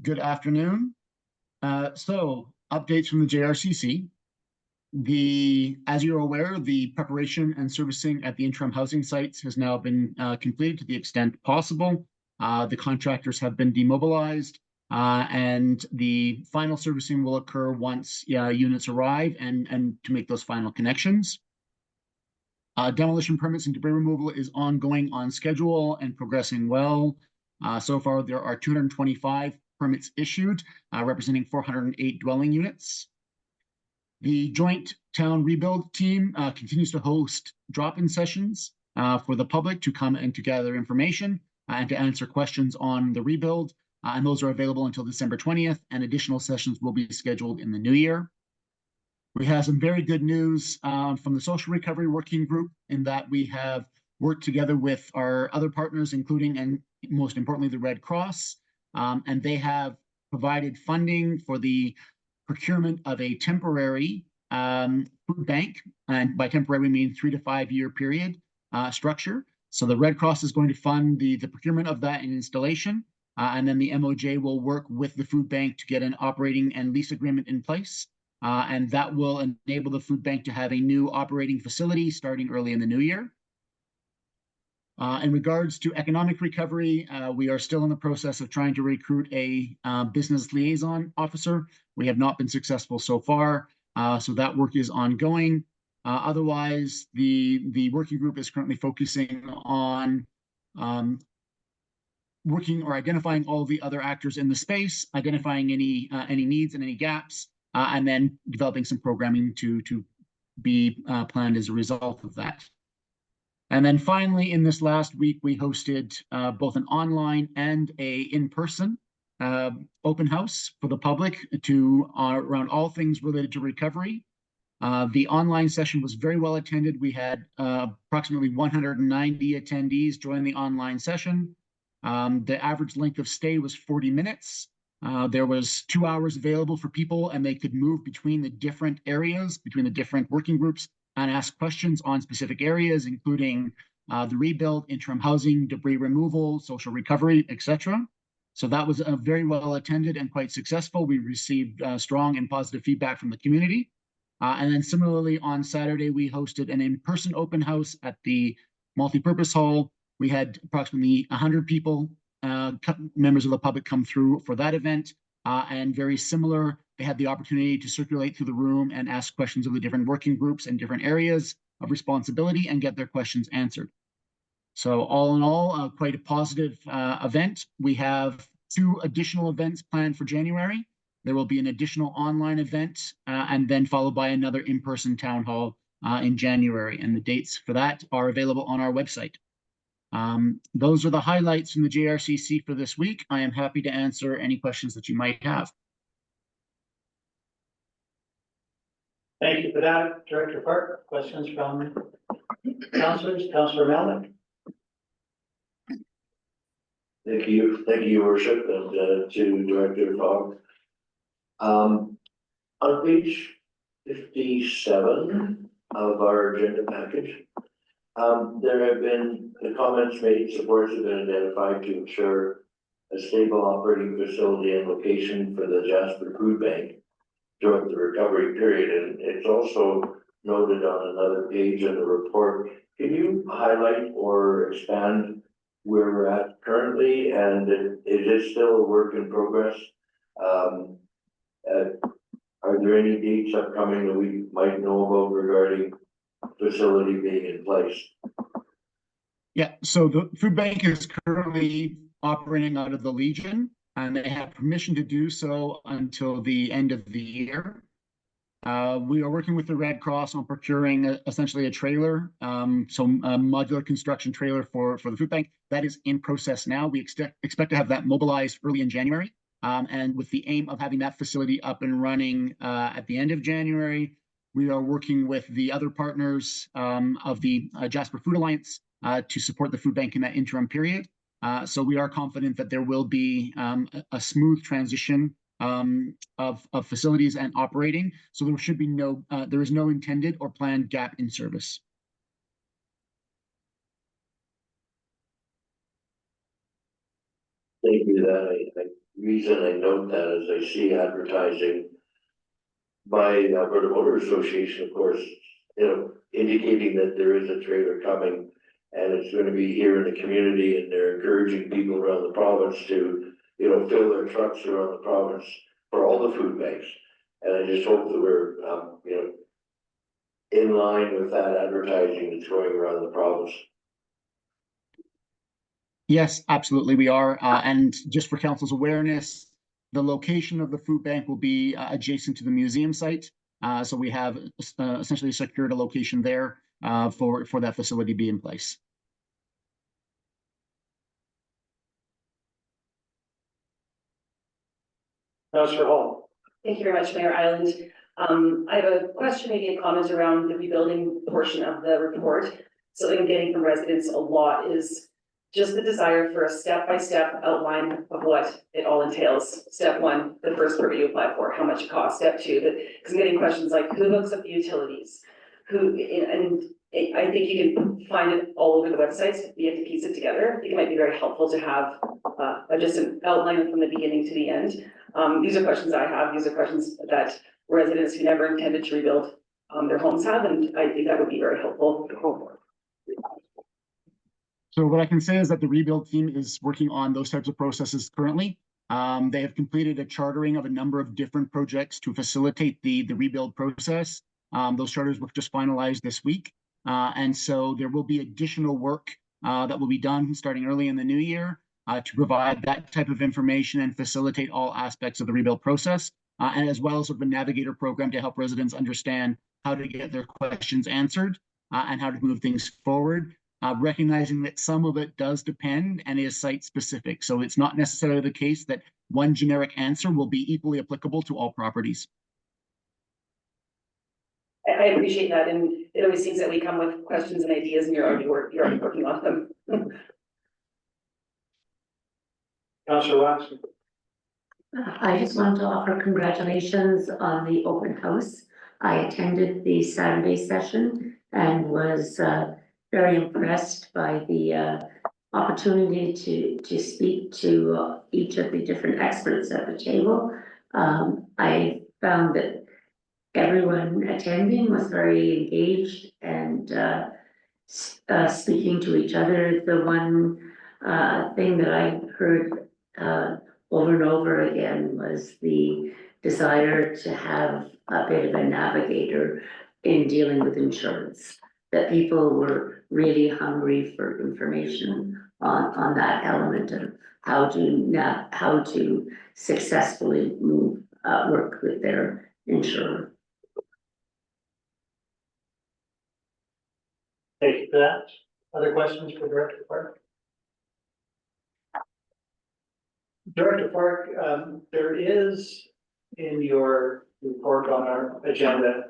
good afternoon. So updates from the JRCC. As you're aware, the preparation and servicing at the interim housing sites has now been completed to the extent possible. The contractors have been demobilized, and the final servicing will occur once units arrive and to make those final connections. Demolition permits and debris removal is ongoing on schedule and progressing well. So far, there are 225 permits issued, representing 408 dwelling units. The joint town rebuild team continues to host drop-in sessions for the public to come and to gather information and to answer questions on the rebuild. And those are available until December 20th, and additional sessions will be scheduled in the new year. We have some very good news from the Social Recovery Working Group in that we have worked together with our other partners, including and most importantly, the Red Cross, and they have provided funding for the procurement of a temporary food bank, and by temporary we mean 3 to 5 year period structure. So the Red Cross is going to fund the procurement of that and installation, and then the MOJ will work with the food bank to get an operating and lease agreement in place, and that will enable the food bank to have a new operating facility starting early in the new year. In regards to economic recovery, we are still in the process of trying to recruit a business liaison officer. We have not been successful so far, so that work is ongoing. Otherwise, the working group is currently focusing on working or identifying all of the other actors in the space, identifying any needs and any gaps, and then developing some programming to be planned as a result of that. And then finally, in this last week, we hosted both an online and a in-person open house for the public to around all things related to recovery. The online session was very well attended. We had approximately 190 attendees join the online session. The average length of stay was 40 minutes. There was 2 hours available for people, and they could move between the different areas, between the different working groups, and ask questions on specific areas, including the rebuild, interim housing, debris removal, social recovery, etc. So that was very well attended and quite successful. We received strong and positive feedback from the community. And then similarly, on Saturday, we hosted an in-person open house at the multipurpose hall. We had approximately 100 people, members of the public, come through for that event. And very similar, they had the opportunity to circulate through the room and ask questions of the different working groups and different areas of responsibility and get their questions answered. So all in all, quite a positive event. We have 2 additional events planned for January. There will be an additional online event and then followed by another in-person town hall in January. And the dates for that are available on our website. Those are the highlights from the JRCC for this week. I am happy to answer any questions that you might have. Thank you for that, Director Park. Questions from councillors? Councillor Melnick. Thank you, Your Worship, and to Director Fogg. On page 57 of our agenda package, there have been the comments made, supports have been identified to ensure a stable operating facility and location for the Jasper Food Bank during the recovery period. And it's also noted on another page in the report. Can you highlight or expand where we're at currently, and is it still a work in progress? Are there any dates upcoming that we might know about regarding facility being in place? Yeah, so the food bank is currently operating out of the Legion, and they have permission to do so until the end of the year. We are working with the Red Cross on procuring essentially a trailer, so a modular construction trailer for the food bank. That is in process now. We expect to have that mobilized early in January, and with the aim of having that facility up and running at the end of January. We are working with the other partners of the Jasper Food Alliance to support the food bank in that interim period. So we are confident that there will be a smooth transition of facilities and operating. So there should be there is no intended or planned gap in service. Thank you. The reason I note that is I see advertising by the Alberta Motor Association, of course, indicating that there is a trailer coming and it's going to be here in the community, and they're encouraging people around the province to, fill their trucks around the province for all the food banks. And I just hope that we're, in line with that advertising that's going around the province. Yes, absolutely, we are. And just for council's awareness, the location of the food bank will be adjacent to the museum site. So we have essentially secured a location there for that facility to be in place. Councillor Hall. Thank you very much, Mayor Island. I have a question, maybe a comment around the rebuilding portion of the report. Something I'm getting from residents a lot is just the desire for a step-by-step outline of what it all entails. Step 1, the first permit you apply for, how much it costs. Step 2, because I'm getting questions like who hooks up the utilities, and I think you can find it all over the websites. You have to piece it together. I think it might be very helpful to have just an outline from the beginning to the end. These are questions I have. These are questions that residents who never intended to rebuild their homes have, and I think that would be very helpful. So what I can say is that the rebuild team is working on those types of processes currently. They have completed a chartering of a number of different projects to facilitate the rebuild process. Those charters were just finalized this week. And so there will be additional work that will be done starting early in the new year to provide that type of information and facilitate all aspects of the rebuild process, and as well as sort of a navigator program to help residents understand how to get their questions answered and how to move things forward. recognizing that some of it does depend and is site specific. So it's not necessarily the case that one generic answer will be equally applicable to all properties. I appreciate that, and it always seems that we come with questions and ideas and you're already working on them. Councillor Watson. I just want to offer congratulations on the open house. I attended the Saturday session and was very impressed by the opportunity to speak to each of the different experts at the table. I found that everyone attending was very engaged and speaking to each other. The one thing that I heard over and over again was the desire to have a bit of a navigator in dealing with insurance. That people were really hungry for information on that element of how to successfully move work with their insurer. Thank you for that. Other questions for Director Park? Director Park, there is in your report on our agenda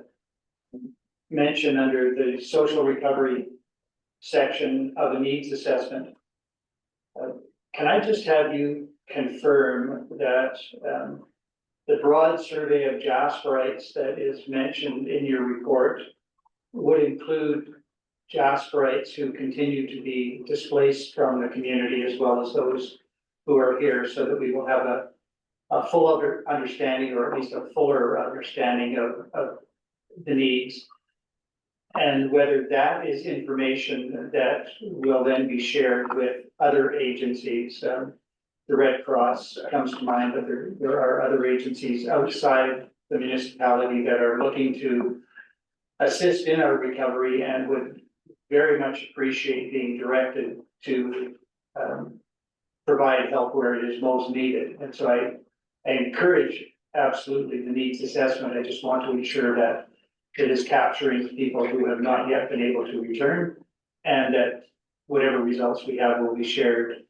mention under the social recovery section of a needs assessment. Can I just have you confirm that the broad survey of Jasperites that is mentioned in your report would include Jasperites who continue to be displaced from the community as well as those who are here, so that we will have a full understanding, or at least a fuller understanding of the needs, and whether that is information that will then be shared with other agencies. The Red Cross comes to mind, but there are other agencies outside the municipality that are looking to assist in our recovery and would very much appreciate being directed to provide help where it is most needed. And so I encourage absolutely the needs assessment. I just want to ensure that it is capturing people who have not yet been able to return, and that whatever results we have will be shared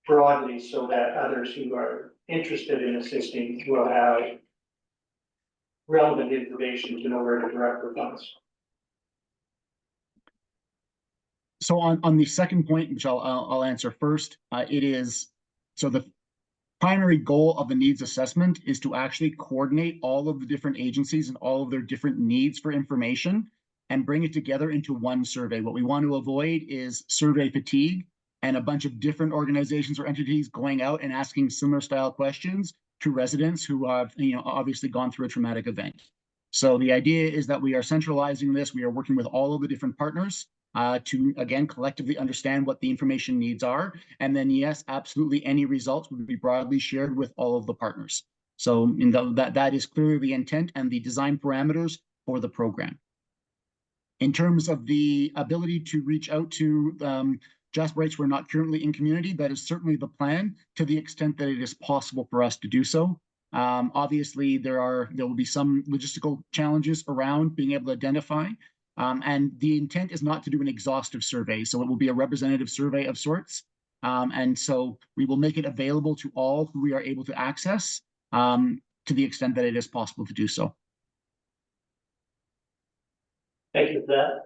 broadly, so that others who are interested in assisting will have relevant information to know where to direct their funds. So on the second point, which I'll answer first, it is, so the primary goal of the needs assessment is to actually coordinate all of the different agencies and all of their different needs for information and bring it together into one survey. What we want to avoid is survey fatigue and a bunch of different organizations or entities going out and asking similar style questions to residents who have, obviously gone through a traumatic event. So the idea is that we are centralizing this. We are working with all of the different partners to, again, collectively understand what the information needs are. And then, yes, absolutely, any results would be broadly shared with all of the partners. So that is clearly the intent and the design parameters for the program. In terms of the ability to reach out to Jasperites who are not currently in community, that is certainly the plan, to the extent that it is possible for us to do so. Obviously, there will be some logistical challenges around being able to identify. And the intent is not to do an exhaustive survey, so it will be a representative survey of sorts. And so we will make it available to all who we are able to access to the extent that it is possible to do so. Thank you for that.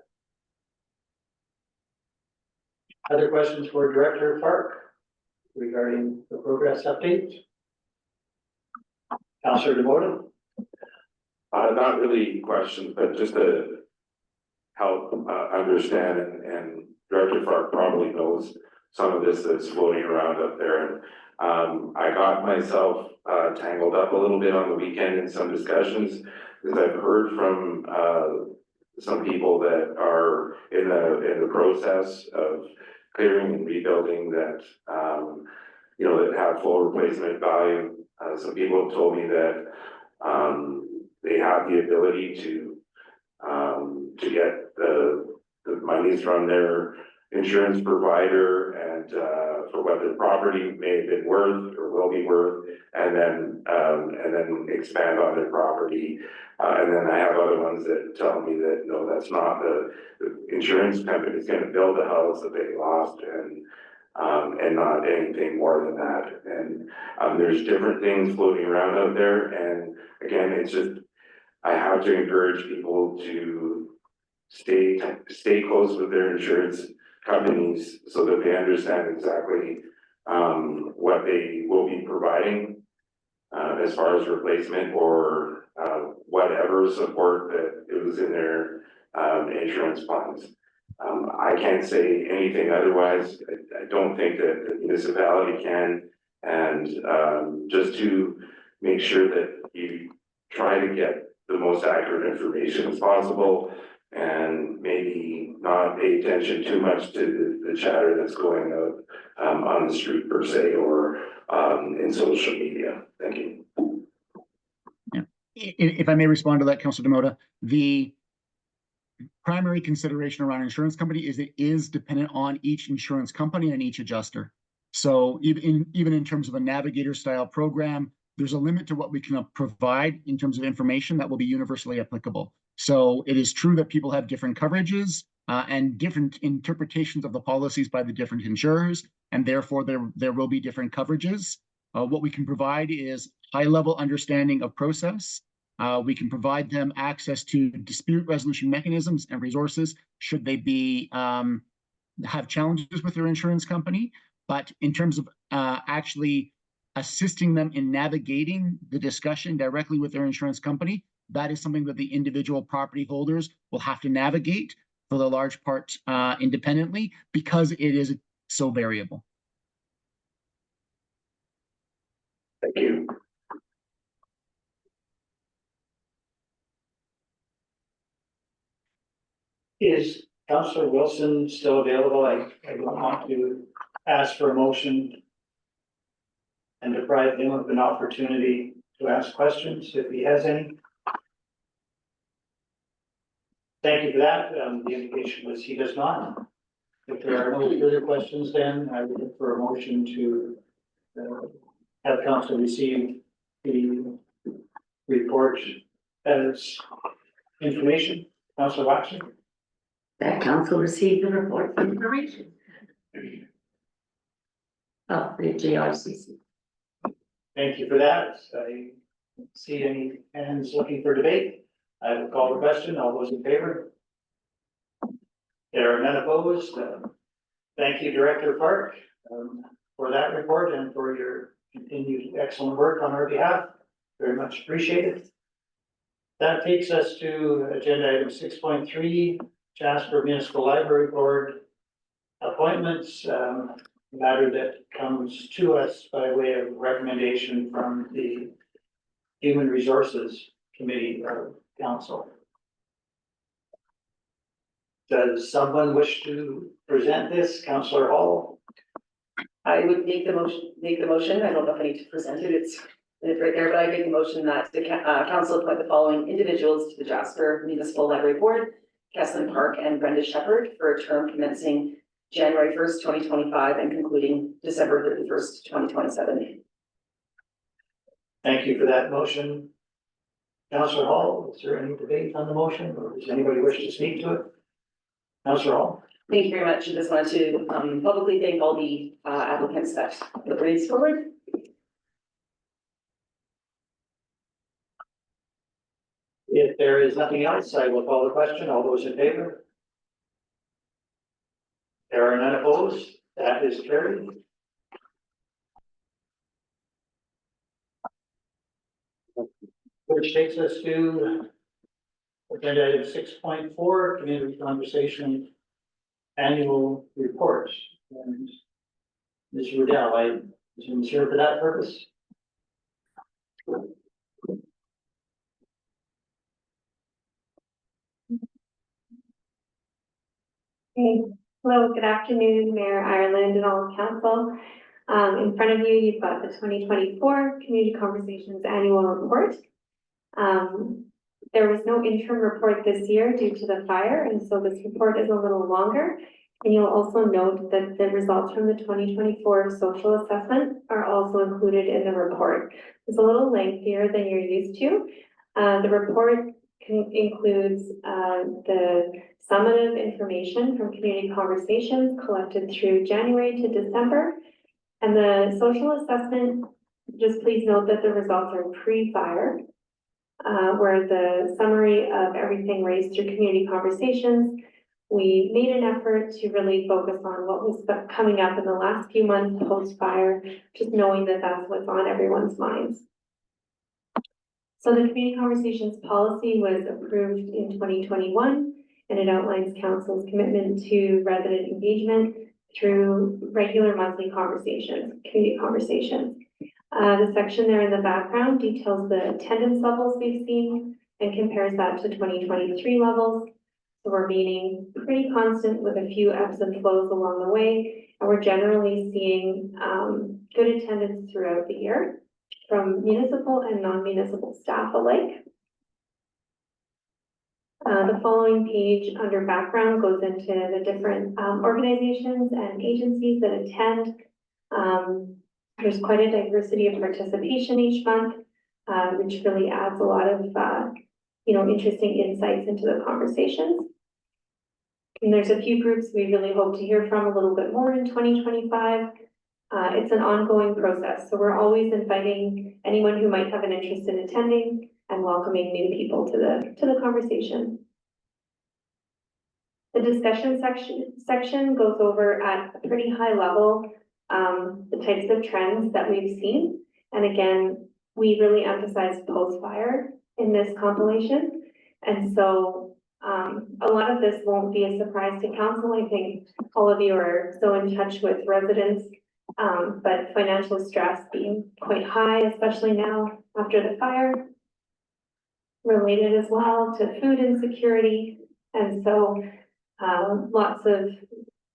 Other questions for Director Park regarding the progress update? Councillor DeMoto? Not really questions, but just to help understand, and Director Park probably knows some of this that's floating around up there. And I got myself tangled up a little bit on the weekend in some discussions, because I've heard from some people that are in the process of clearing and rebuilding that that have full replacement value. Some people have told me that they have the ability to get the monies from their insurance provider, and, for what their property may have been worth or will be worth, and then expand on their property. And then I have other ones that tell me that, no, that's not the insurance company's gonna build the house that they lost and not anything more than that. And, there's different things floating around out there, and again, it's just, I have to encourage people to stay close with their insurance companies so that they understand exactly, what they will be providing, as far as replacement or, whatever support that it was in their, insurance plans. I can't say anything otherwise. I don't think that the municipality can. And, just to make sure that you try to get the most accurate information as possible and maybe not pay attention too much to the chatter that's going out, on the street per se, or, in social media. Thank you. If I may respond to that, Councillor Demota, the primary consideration around insurance company is it is dependent on each insurance company and each adjuster. So even in terms of a navigator style program, there's a limit to what we can provide in terms of information that will be universally applicable. So it is true that people have different coverages and different interpretations of the policies by the different insurers, and therefore there will be different coverages. What we can provide is high-level understanding of process. We can provide them access to dispute resolution mechanisms and resources should they be have challenges with their insurance company. But in terms of actually assisting them in navigating the discussion directly with their insurance company, that is something that the individual property holders will have to navigate for the large part independently, because it is so variable. Thank you. Is Councillor Wilson still available? I don't want to ask for a motion and deprive him of an opportunity to ask questions if he has any. Thank you for that. The indication was he does not. If there are no further questions, then I would look for a motion to have council receive the report as information. Councillor Watson. That council received the report for information of the JRCC. Thank you for that. I don't see any hands looking for debate. I will call the question. All those in favor? There are none opposed. Thank you, Director Park, for that report and for your continued excellent work on our behalf. Very much appreciated. That takes us to agenda item 6.3, Jasper Municipal Library Board appointments, matter that comes to us by way of recommendation from the Human Resources Committee of Council. Does someone wish to present this? Councillor Hall? I would make the motion. I don't know if I need to present it. It's right there, but I make the motion that the council appoint the following individuals to the Jasper Municipal Library Board: Kesslin Park and Brenda Shepherd, for a term commencing January 1st, 2025 and concluding December 31st, 2027. Thank you for that motion. Councillor Hall, is there any debate on the motion, or does anybody wish to speak to it? Councillor Hall? Thank you very much. I just wanted to publicly thank all the applicants that put these forward. If there is nothing else, I will call the question. All those in favor? There are none opposed. That is carried. Which takes us to agenda item 6.4, community conversation annual report. And Ms. Rudell, I presume is here for that purpose. Okay. Hello, good afternoon, Mayor Ireland and all of council. In front of you, you've got the 2024 Community Conversations Annual Report. There was no interim report this year due to the fire, and so this report is a little longer. And you'll also note that the results from the 2024 social assessment are also included in the report. It's a little lengthier than you're used to. The report includes the summative information from community conversations collected through January to December. And the social assessment, just please note that the results are pre-fire, where the summary of everything raised through community conversations. We made an effort to really focus on what was coming up in the last few months post-fire, just knowing that that's what's on everyone's minds. So the community conversations policy was approved in 2021, and it outlines council's commitment to resident engagement through regular monthly conversations, community conversations. The section there in the background details the attendance levels we've seen and compares that to 2023 levels. So we're meeting pretty constant with a few ebbs and flows along the way, and we're generally seeing good attendance throughout the year from municipal and non-municipal staff alike. The following page under background goes into the different organizations and agencies that attend. There's quite a diversity of participation each month, which really adds a lot of interesting insights into the conversations. And there's a few groups we really hope to hear from a little bit more in 2025. It's an ongoing process, so we're always inviting anyone who might have an interest in attending and welcoming new people to the conversation. The discussion section goes over at a pretty high level the types of trends that we've seen. And again, we really emphasize post-fire in this compilation. And so a lot of this won't be a surprise to council. I think all of you are so in touch with residents, but financial stress being quite high, especially now after the fire, related as well to food insecurity. And so lots of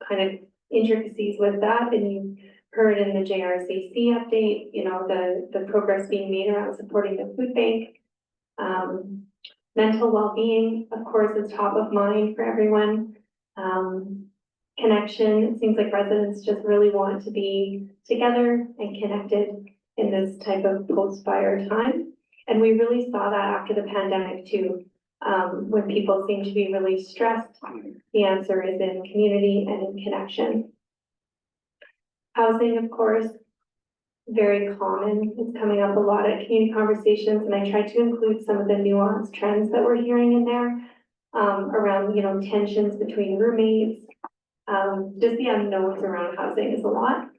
kind of intricacies with that. And you heard in the JRCC update, the progress being made around supporting the food bank. Mental well-being, of course, is top of mind for everyone. Connection, it seems like residents just really want to be together and connected in this type of post-fire time. And we really saw that after the pandemic too. When people seem to be really stressed, the answer is in community and in connection. Housing, of course, very common. It's coming up a lot at community conversations, and I tried to include some of the nuanced trends that we're hearing in there around, tensions between roommates. Just the unknowns around housing is a lot.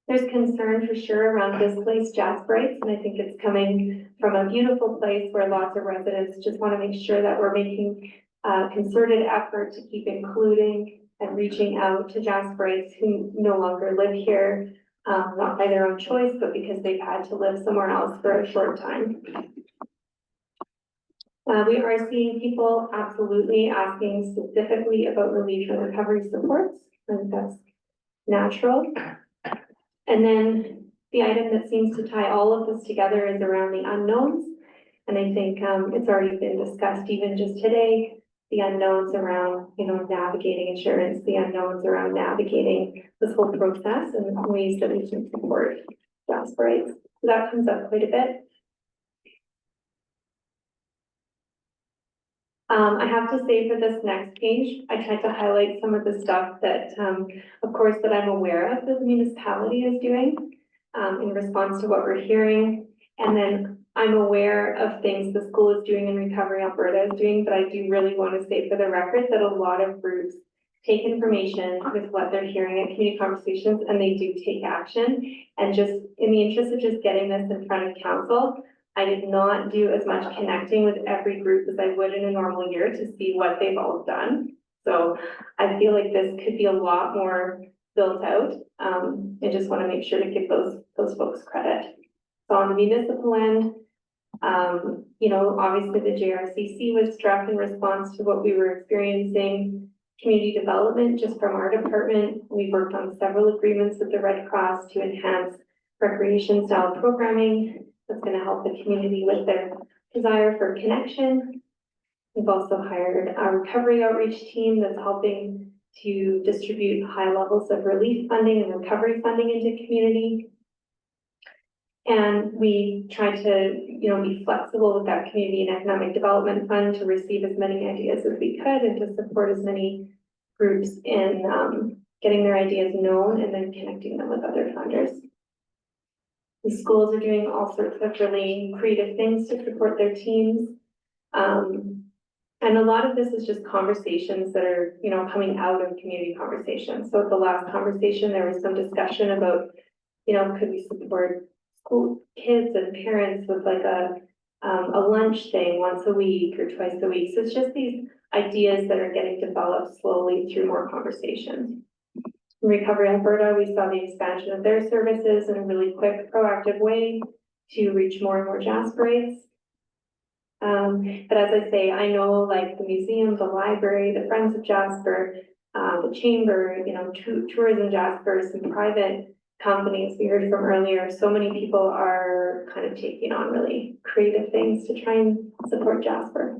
There's concern for sure around displaced Jasperites, and I think it's coming from a beautiful place where lots of residents just want to make sure that we're making a concerted effort to keep including and reaching out to Jasperites who no longer live here, not by their own choice, but because they've had to live somewhere else for a short time. We are seeing people absolutely asking specifically about relief and recovery supports, and that's natural. And then the item that seems to tie all of this together is around the unknowns. And I think it's already been discussed even just today, the unknowns around, navigating insurance, the unknowns around navigating this whole process and ways that we can support Jasperites. So that comes up quite a bit. I have to say for this next page, I tried to highlight some of the stuff that, of course, that I'm aware of that the municipality is doing in response to what we're hearing. And then I'm aware of things the school is doing and Recovery Alberta is doing, but I do really want to say for the record that a lot of groups take information with what they're hearing at community conversations and they do take action. And just in the interest of just getting this in front of council, I did not do as much connecting with every group as I would in a normal year to see what they've all done. So I feel like this could be a lot more built out. I just want to make sure to give those folks credit. So on the municipal end, obviously the JRCC was struck in response to what we were experiencing. Community development, just from our department, we've worked on several agreements with the Red Cross to enhance recreation style programming that's going to help the community with their desire for connection. We've also hired a recovery outreach team that's helping to distribute high levels of relief funding and recovery funding into community. And we try to, be flexible with that community and economic development fund to receive as many ideas as we could and to support as many groups in getting their ideas known and then connecting them with other funders. The schools are doing all sorts of really creative things to support their teams. And a lot of this is just conversations that are, coming out of community conversations. So at the last conversation, there was some discussion about, could we support school kids and parents with like a lunch thing once a week or twice a week. So it's just these ideas that are getting developed slowly through more conversations. In Recovery Alberta, we saw the expansion of their services in a really quick, proactive way to reach more and more Jasperites. But as I say, I know like the museum, the library, the Friends of Jasper, the chamber, Tourism Jasper, some private companies we heard from earlier. So many people are kind of taking on really creative things to try and support Jasper.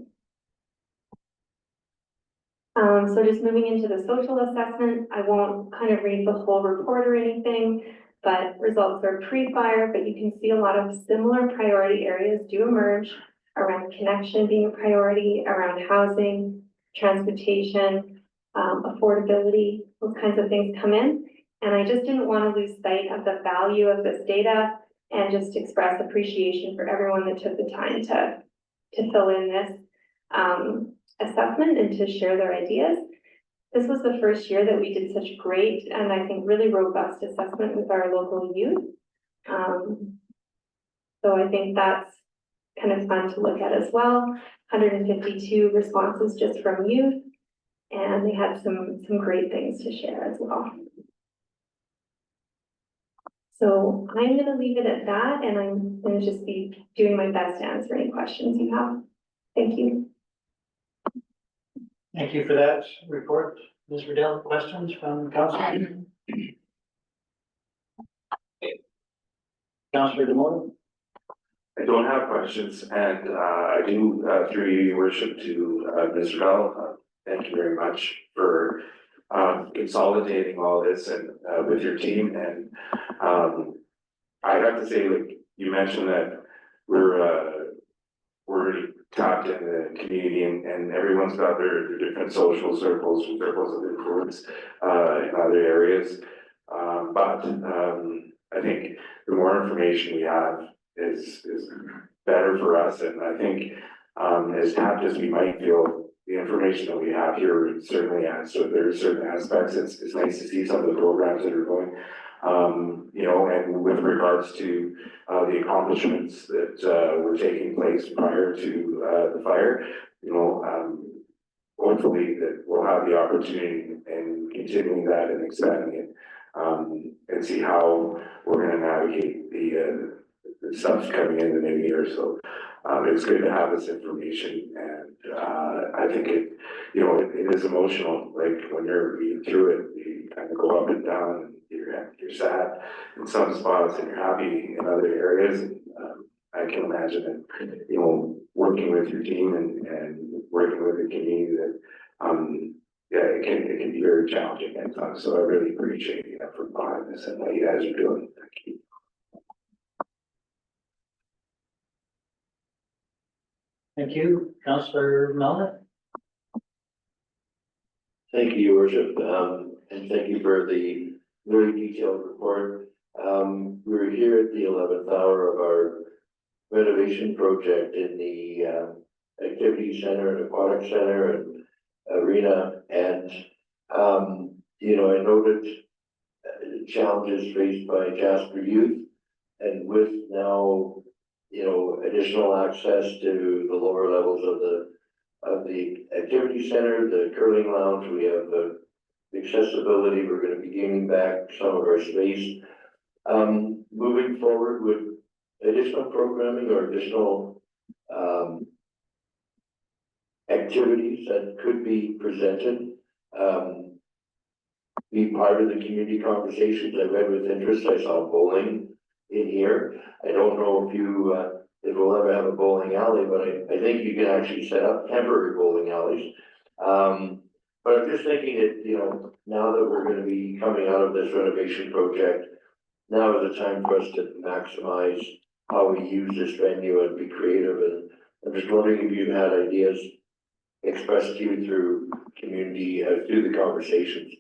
So just moving into the social assessment, I won't kind of read the whole report or anything, but results are pre-fire, but you can see a lot of similar priority areas do emerge around connection being a priority, around housing, transportation, affordability, those kinds of things come in. And I just didn't want to lose sight of the value of this data and just express appreciation for everyone that took the time to fill in this assessment and to share their ideas. This was the first year that we did such great and I think really robust assessment with our local youth. So I think that's kind of fun to look at as well. 152 responses just from youth, and they had some great things to share as well. So I'm going to leave it at that, and I'm going to just be doing my best to answer any questions you have. Thank you. Thank you for that report. Ms. Riddell, questions from Councillor? Councillor DeMoto? I don't have questions, and I do, through you, your worship, to Ms. Riddell, thank you very much for consolidating all this and with your team. And I have to say, like you mentioned, that we're already tapped in the community, and everyone's got their different social circles and circles of influence in other areas. But I think the more information we have is better for us, and I think as tapped as we might feel, the information that we have here certainly adds. So there are certain aspects. It's nice to see some of the programs that are going, and with regards to the accomplishments that were taking place prior to the fire, hopefully that we'll have the opportunity and continuing that and expanding it, and see how we're going to navigate the stuff coming in the new year. So it's good to have this information, and I think it is emotional. Like when you're reading through it, you kind of go up and down, and you're sad in some spots and you're happy in other areas. And I can imagine that, working with your team and working with the community, that it can be very challenging at times. So I really appreciate the effort behind this and what you guys are doing. Thank you. Thank you. Councillor Melnick? Thank you, Your Worship, and thank you for the very detailed report. We're here at the 11th hour of our renovation project in the activity center, aquatic center, and arena, and I noted challenges faced by Jasper youth, and with now additional access to the lower levels of the activity center, the curling lounge, we have the accessibility. We're going to be gaining back some of our space. Moving forward with additional programming or additional activities that could be presented, be part of the community conversations. I read with interest, I saw bowling in here. I don't know if you if we'll ever have a bowling alley, but I think you can actually set up temporary bowling alleys. But I'm just thinking that, you know, now that we're gonna be coming out of this renovation project, now is the time for us to maximize how we use this venue and be creative, and I'm just wondering if you've had ideas expressed to you through community, through the conversations.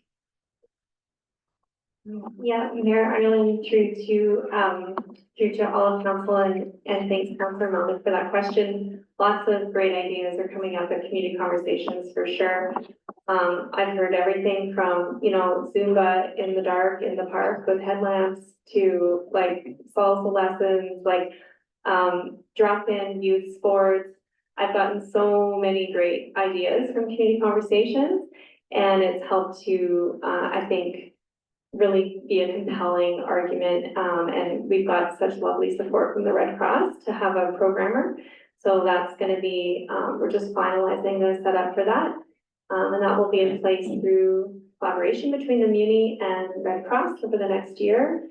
Yeah, Mayor Ireland, through to all of council and thanks Councillor Melnick for that question. Lots of great ideas are coming up in community conversations for sure. I've heard everything from, you know, Zumba in the dark in the park with headlamps to like salsa lessons, like drop-in youth sports. I've gotten so many great ideas from community conversations, and it's helped to, I think, really be a compelling argument. And we've got such lovely support from the Red Cross to have a programmer. So that's gonna be, we're just finalizing the setup for that. And that will be in place through collaboration between the Muni and Red Cross over the next year.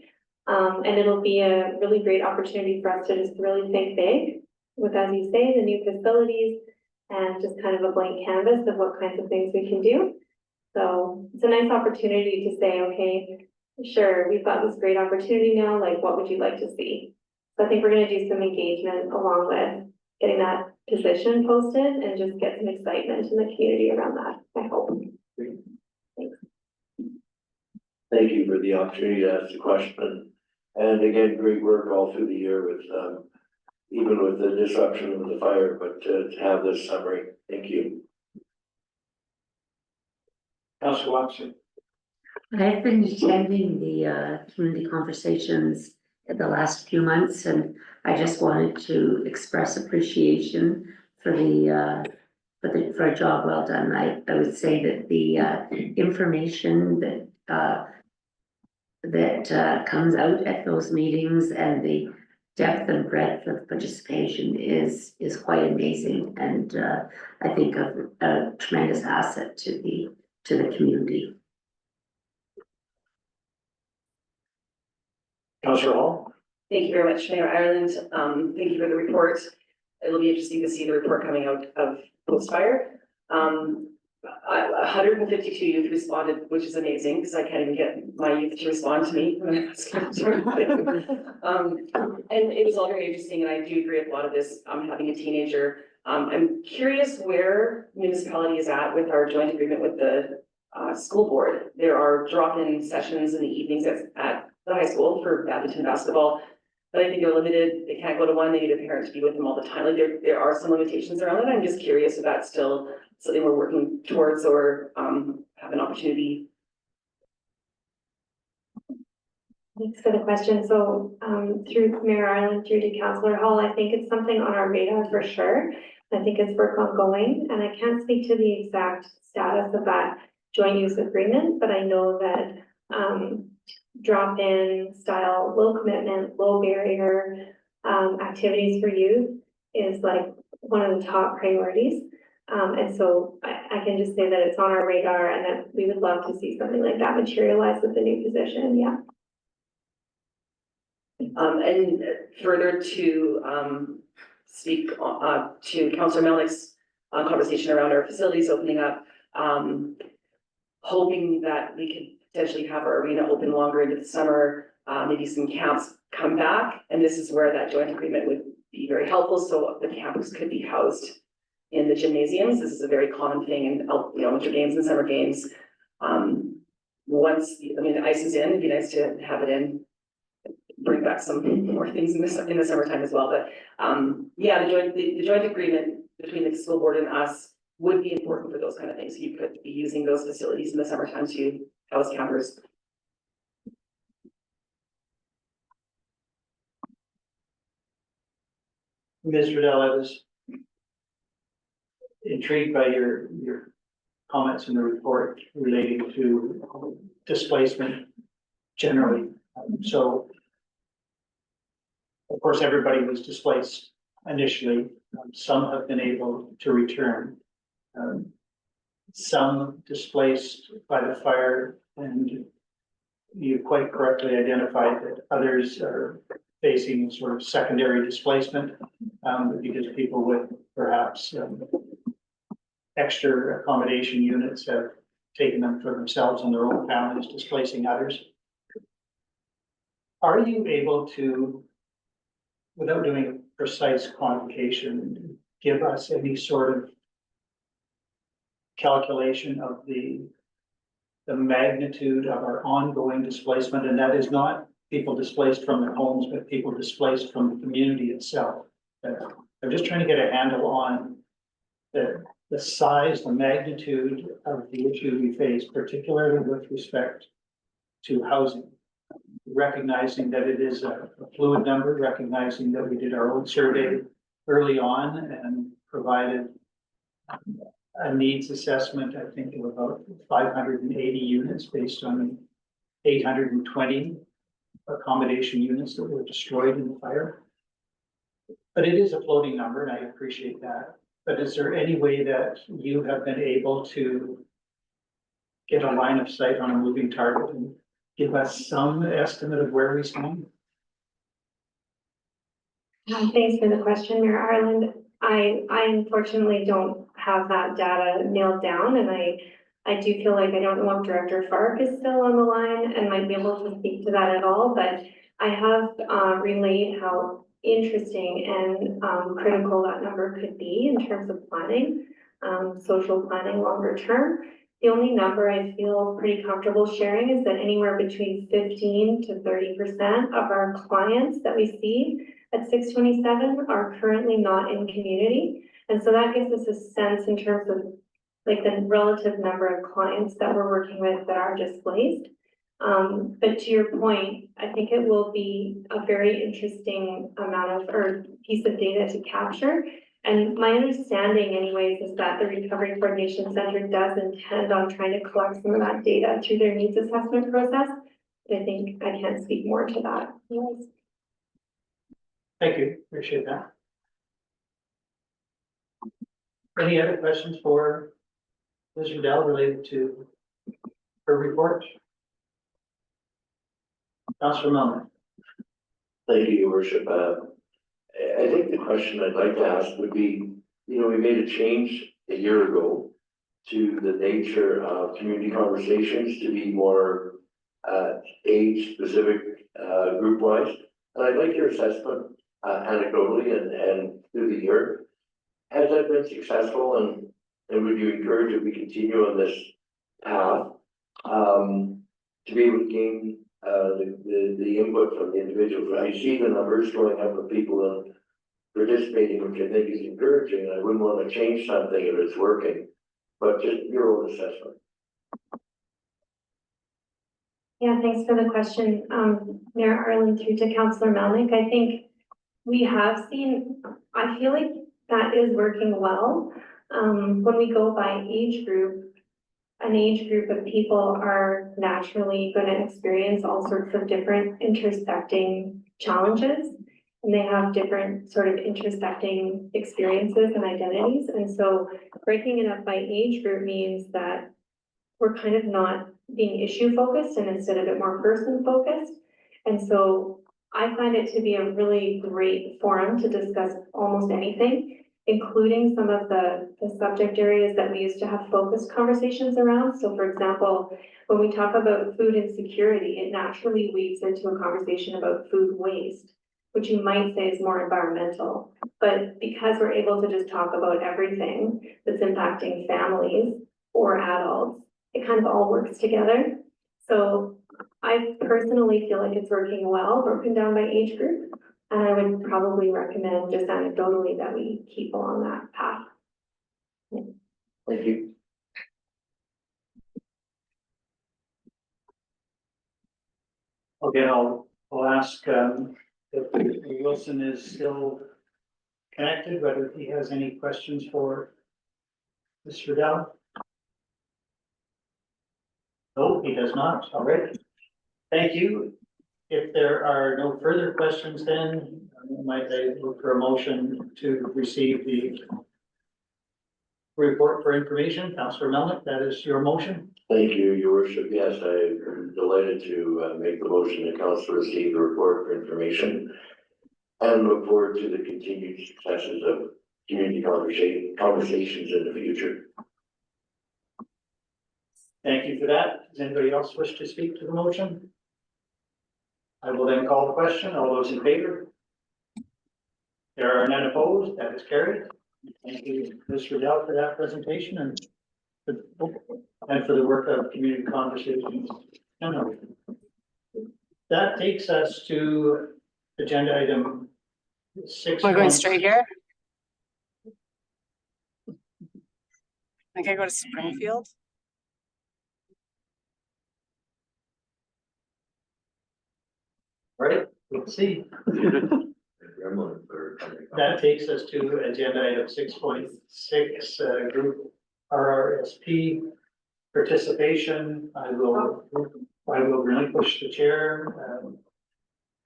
And it'll be a really great opportunity for us to just really think big with, as you say, the new facilities and just kind of a blank canvas of what kinds of things we can do. So it's a nice opportunity to say, okay, sure, we've got this great opportunity now, like what would you like to see? So I think we're gonna do some engagement along with getting that position posted and just get some excitement in the community around that, I hope. Thanks. Thank you for the opportunity to ask the question. And again, great work all through the year with, even with the disruption of the fire, but to have this summary, thank you. Councillor Watson. I've been attending the community conversations in the last few months, and I just wanted to express appreciation for for a job well done. I would say that the information that comes out at those meetings and the depth and breadth of participation is quite amazing, and I think a tremendous asset to the community. Councillor Hall. Thank you very much, Mayor Ireland. Thank you for the report. It'll be interesting to see the report coming out of post-fire. 152 youth responded, which is amazing because I can't even get my youth to respond to me when I ask them to. And it was all very interesting, and I do agree with a lot of this, having a teenager. I'm curious where municipality is at with our joint agreement with the school board. There are drop-in sessions in the evenings at the high school for badminton, basketball, but I think they're limited. They can't go to one. They need a parent to be with them all the time. Like there are some limitations around it. I'm just curious if that's still something we're working towards or have an opportunity. Thanks for the question. So through Mayor Ireland, through to Councillor Hall, I think it's something on our radar for sure. I think it's work ongoing, and I can't speak to the exact status of that joint use agreement, but I know that drop-in style, low commitment, low barrier activities for youth is like one of the top priorities. And so I can just say that it's on our radar and that we would love to see something like that materialize with the new position, yeah. And further to speak to Councillor Melnick's conversation around our facilities opening up, hoping that we could potentially have our arena open longer into the summer, maybe some camps come back, and this is where that joint agreement would be very helpful, so the campus could be housed in the gymnasiums. This is a very common thing in, you know, winter games and summer games. Once, I mean, the ice is in, it'd be nice to have it in, bring back some more things in the summertime as well, but yeah, the joint agreement between the school board and us would be important for those kind of things. You could be using those facilities in the summertime to house campers. Ms. Riddell, I was intrigued by your comments in the report relating to displacement generally. So, of course, everybody was displaced initially. Some have been able to return. Some displaced by the fire, and you quite correctly identified that others are facing sort of secondary displacement, because people with perhaps, extra accommodation units have taken them for themselves and their own families, displacing others. Are you able to, without doing a precise quantification, give us any sort of calculation of the magnitude of our ongoing displacement? And that is not people displaced from their homes, but people displaced from the community itself. I'm just trying to get a handle on the size, the magnitude of the issue we face, particularly with respect to housing. Recognizing that it is a fluid number, recognizing that we did our own survey early on and provided a needs assessment, I think, of about 580 units based on 820 accommodation units that were destroyed in the fire. But it is a floating number, and I appreciate that. But is there any way that you have been able to get a line of sight on a moving target and give us some estimate of where we stand? Thanks for the question, Mayor Ireland. I unfortunately don't have that data nailed down, and I do feel like I don't know if Director Fark is still on the line and might be able to speak to that at all, but I have relayed how interesting and critical that number could be in terms of planning, social planning longer term. The only number I feel pretty comfortable sharing is that anywhere between 15 to 30% of our clients that we see at 627 are currently not in community. And so that gives us a sense in terms of like the relative number of clients that we're working with that are displaced. But to your point, I think it will be a very interesting amount of, or piece of data to capture. And my understanding anyways is that the Recovery Coordination Center does intend on trying to collect some of that data through their needs assessment process. But I think I can't speak more to that. Yes. Thank you, appreciate that. Any other questions for Ms. Riddell related to her report? Councillor Melman. Thank you, Your Worship. I think the question I'd like to ask would be, you know, we made a change a year ago to the nature of community conversations to be more age-specific, group-wise. And I'd like your assessment anecdotally and through the year. Has that been successful, and would you encourage that we continue on this path to be able to gain the input from the individuals? I see the numbers going up of people participating, which I think is encouraging, and I wouldn't want to change something if it's working, but just your own assessment. Yeah, thanks for the question, Mayor Ireland, through to Councillor Melnick. I think we have seen, I feel like that is working well. When we go by age group, an age group of people are naturally going to experience all sorts of different intersecting challenges, and they have different sort of intersecting experiences and identities. And so breaking it up by age group means that we're kind of not being issue focused and instead a bit more person focused. And so I find it to be a really great forum to discuss almost anything, including some of the subject areas that we used to have focused conversations around. So for example, when we talk about food insecurity, it naturally weaves into a conversation about food waste, which you might say is more environmental. But because we're able to just talk about everything that's impacting families or adults, it kind of all works together. So I personally feel like it's working well, broken down by age group. And I would probably recommend just anecdotally that we keep along that path. Thank you. Okay, I'll ask if Wilson is still connected, whether he has any questions for Ms. Riddell. No, he does not. All right. Thank you. If there are no further questions, then might I look for a motion to receive the report for information? Councillor Melnick, that is your motion. Thank you, Your Worship. Yes, I'm delighted to make the motion that council receive the report for information. and look forward to the continued successes of community conversations in the future. Thank you for that. Does anybody else wish to speak to the motion? I will then call the question. All those in favor? There are none opposed. That is carried. Thank you, Ms. Riddell, for that presentation and for the work of community conversations. No. That takes us to agenda item 6. We're going straight here. I think I go to Springfield. Right, let's see. That takes us to agenda item 6.6, group RRSP participation. I will relinquish the chair,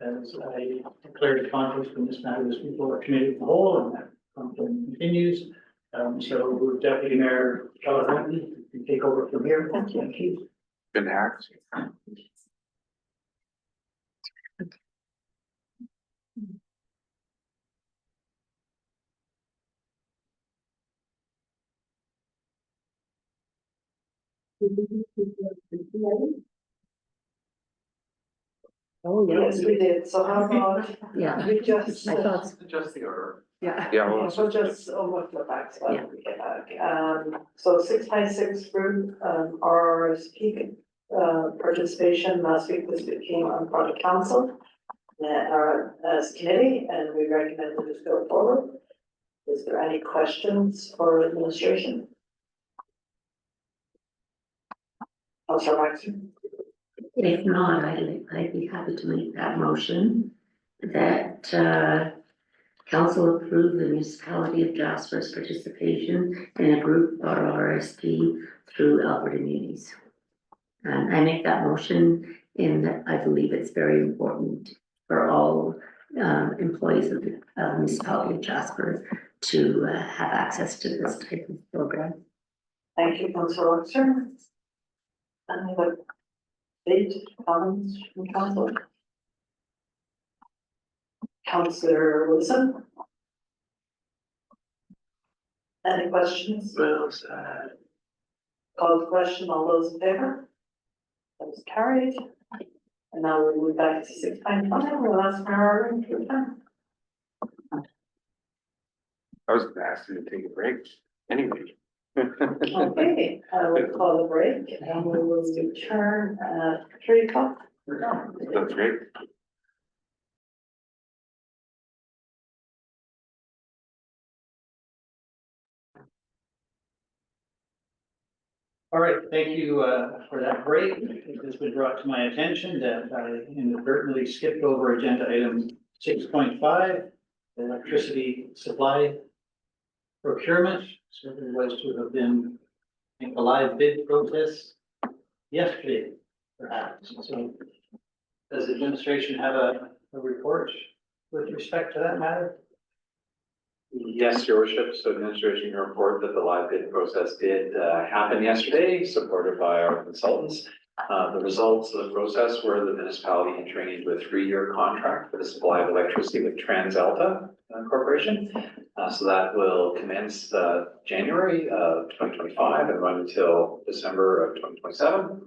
as I declared a conflict when this matter was before a committee of the whole, and that conflict continues. So Deputy Mayor Councillor, you can take over from here. Thank you. Been hacked. Oh, Yes, we did. So how about Yeah, we just, I thought, Adjust the order. yeah. Yeah, well, we'll just look the facts when we get back. So 6x6 group, RRSP, participation last week, this week came on project council. As committee, and we recommend we just go forward. Is there any questions for administration? Councillor Maxim? If not, I'd be happy to make that motion that council approve the municipality of Jasper's participation in a group RRSP through Alberta Munis. And I make that motion in that I believe it's very important for all employees of the municipality of Jasper to have access to this type of program. Thank you, Councillor Oxer. Any other comments from council? Councillor Wilson? Any questions? Call the question, all those in favor? That was carried. And now we'll move back to 6.5, we'll ask for our review time. I was gonna ask you to take a break anyway. Okay, I will call the break and we will return at 3 o'clock. That's great. All right, thank you for that break. It has been brought to my attention that I inadvertently skipped over agenda item 6.5, electricity supply procurement. So there was to have been, I think, a live bid process yesterday, perhaps. So does the administration have a report with respect to that matter? Yes, your worship, so administration can report that the live bid process did happen yesterday, supported by our consultants. The results of the process were the municipality entering into a 3-year contract for the supply of electricity with TransAlta Corporation. So that will commence January of 2025 and run until December of 2027.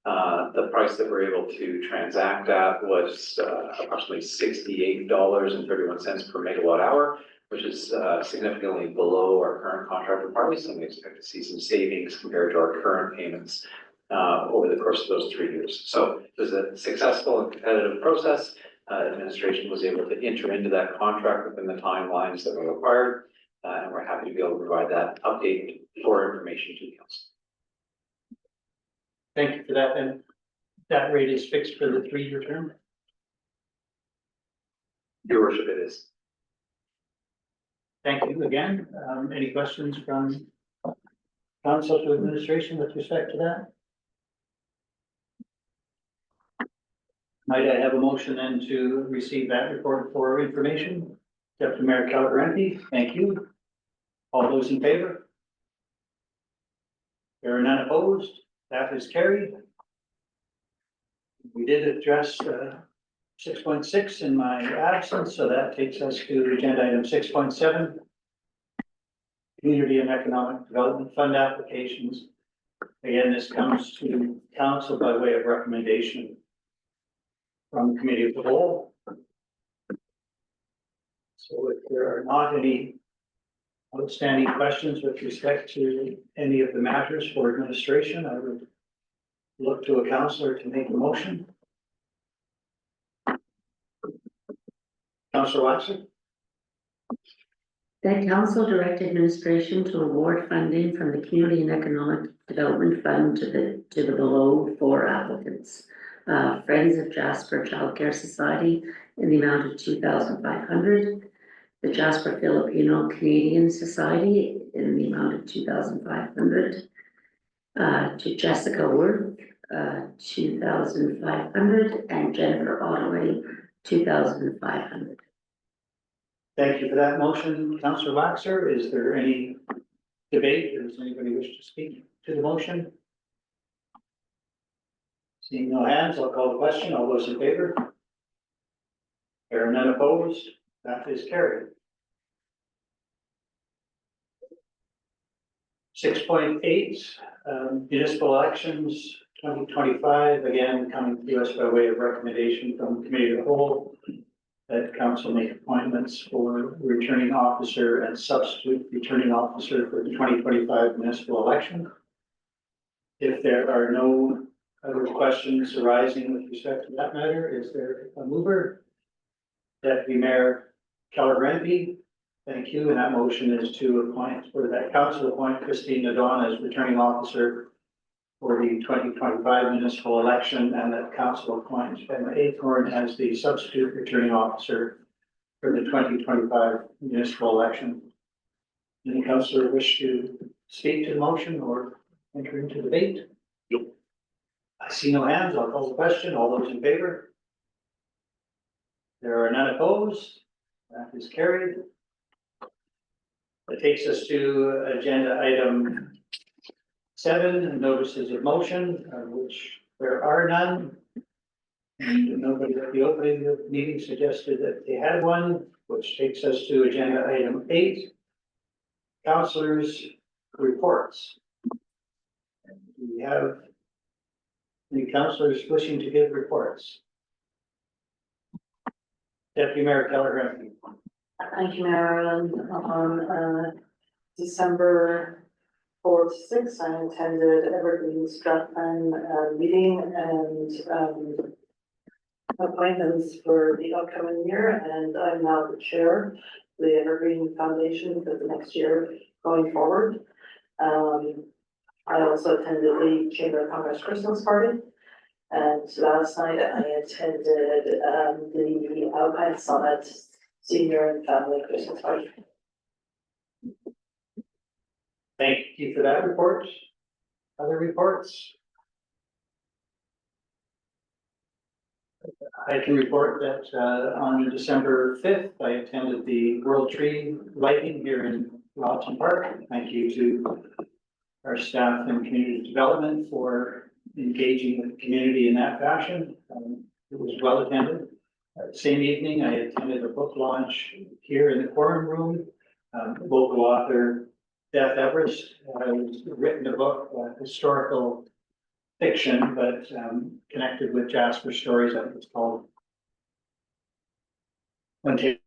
The price that we're able to transact at was approximately $68.31 per megawatt hour, which is significantly below our current contracted price, and we expect to see some savings compared to our current payments over the course of those 3 years. So it was a successful and competitive process. Administration was able to enter into that contract within the timelines that were required, and we're happy to be able to provide that update for information to the council. Thank you for that. And that rate is fixed for the 3-year term? Your worship, it is. Thank you again. Any questions from council to administration with respect to that? Might I have a motion then to receive that report for information? Deputy Mayor Councillor, thank you. All those in favor? There are none opposed. That is carried. We did address 6.6 in my absence, so that takes us to agenda item 6.7. Community and Economic Development Fund applications. Again, this comes to council by way of recommendation from the committee of the whole. So if there are not any outstanding questions with respect to any of the matters for administration, I would look to a councillor to make the motion. Councillor Watson. That council direct administration to award funding from the Community and Economic Development Fund to the below four applicants. Friends of Jasper Childcare Society in the amount of $2,500. The Jasper Filipino Canadian Society in the amount of $2,500. To Jessica Worth, $2,500, and Jennifer Ottaway, $2,500. Thank you for that motion, Councillor Waxer. Is there any debate, or does anybody wish to speak to the motion? Seeing no hands, I'll call the question. All those in favor? There are none opposed. That is carried. 6.8, municipal elections 2025, again, coming to us by way of recommendation from the committee of the whole. That council make appointments for returning officer and substitute returning officer for the 2025 municipal election. If there are no other questions arising with respect to that matter, is there a mover? Deputy Mayor Keller-Renby, thank you. And that motion is to appoint, for that council appoint Christine Nadon as returning officer for the 2025 municipal election, and that council appoints Emma Acorn as the substitute returning officer for the 2025 municipal election. Any councillor wish to speak to the motion or enter into debate? Nope. I see no hands. I'll call the question. All those in favor? There are none opposed. That is carried. That takes us to agenda item 7, notices of motion, which there are none. And nobody at the opening of the meeting suggested that they had one, which takes us to agenda item 8, councillors' reports. And do we have any councillors wishing to give reports? Deputy Mayor Keller-Renby. Thank you, Mayor. On December 4th to 6th, I attended Evergreen's Stratford meeting and appointments for the upcoming year, and I'm now the chair of the Evergreen Foundation for the next year going forward. I also attended the Chamber of Commerce Christmas party, and last night I attended the Alpine Summit Senior and Family Christmas party. Thank you for that report. Other reports? I can report that on December 5th, I attended the World Tree Lighting here in Lawton Park. Thank you to our staff and community development for engaging with the community in that fashion. It was well attended. Same evening, I attended a book launch here in the quorum room. Local author Beth Everest has written a book, historical fiction, but connected with Jasper stories. I think it's called Untitled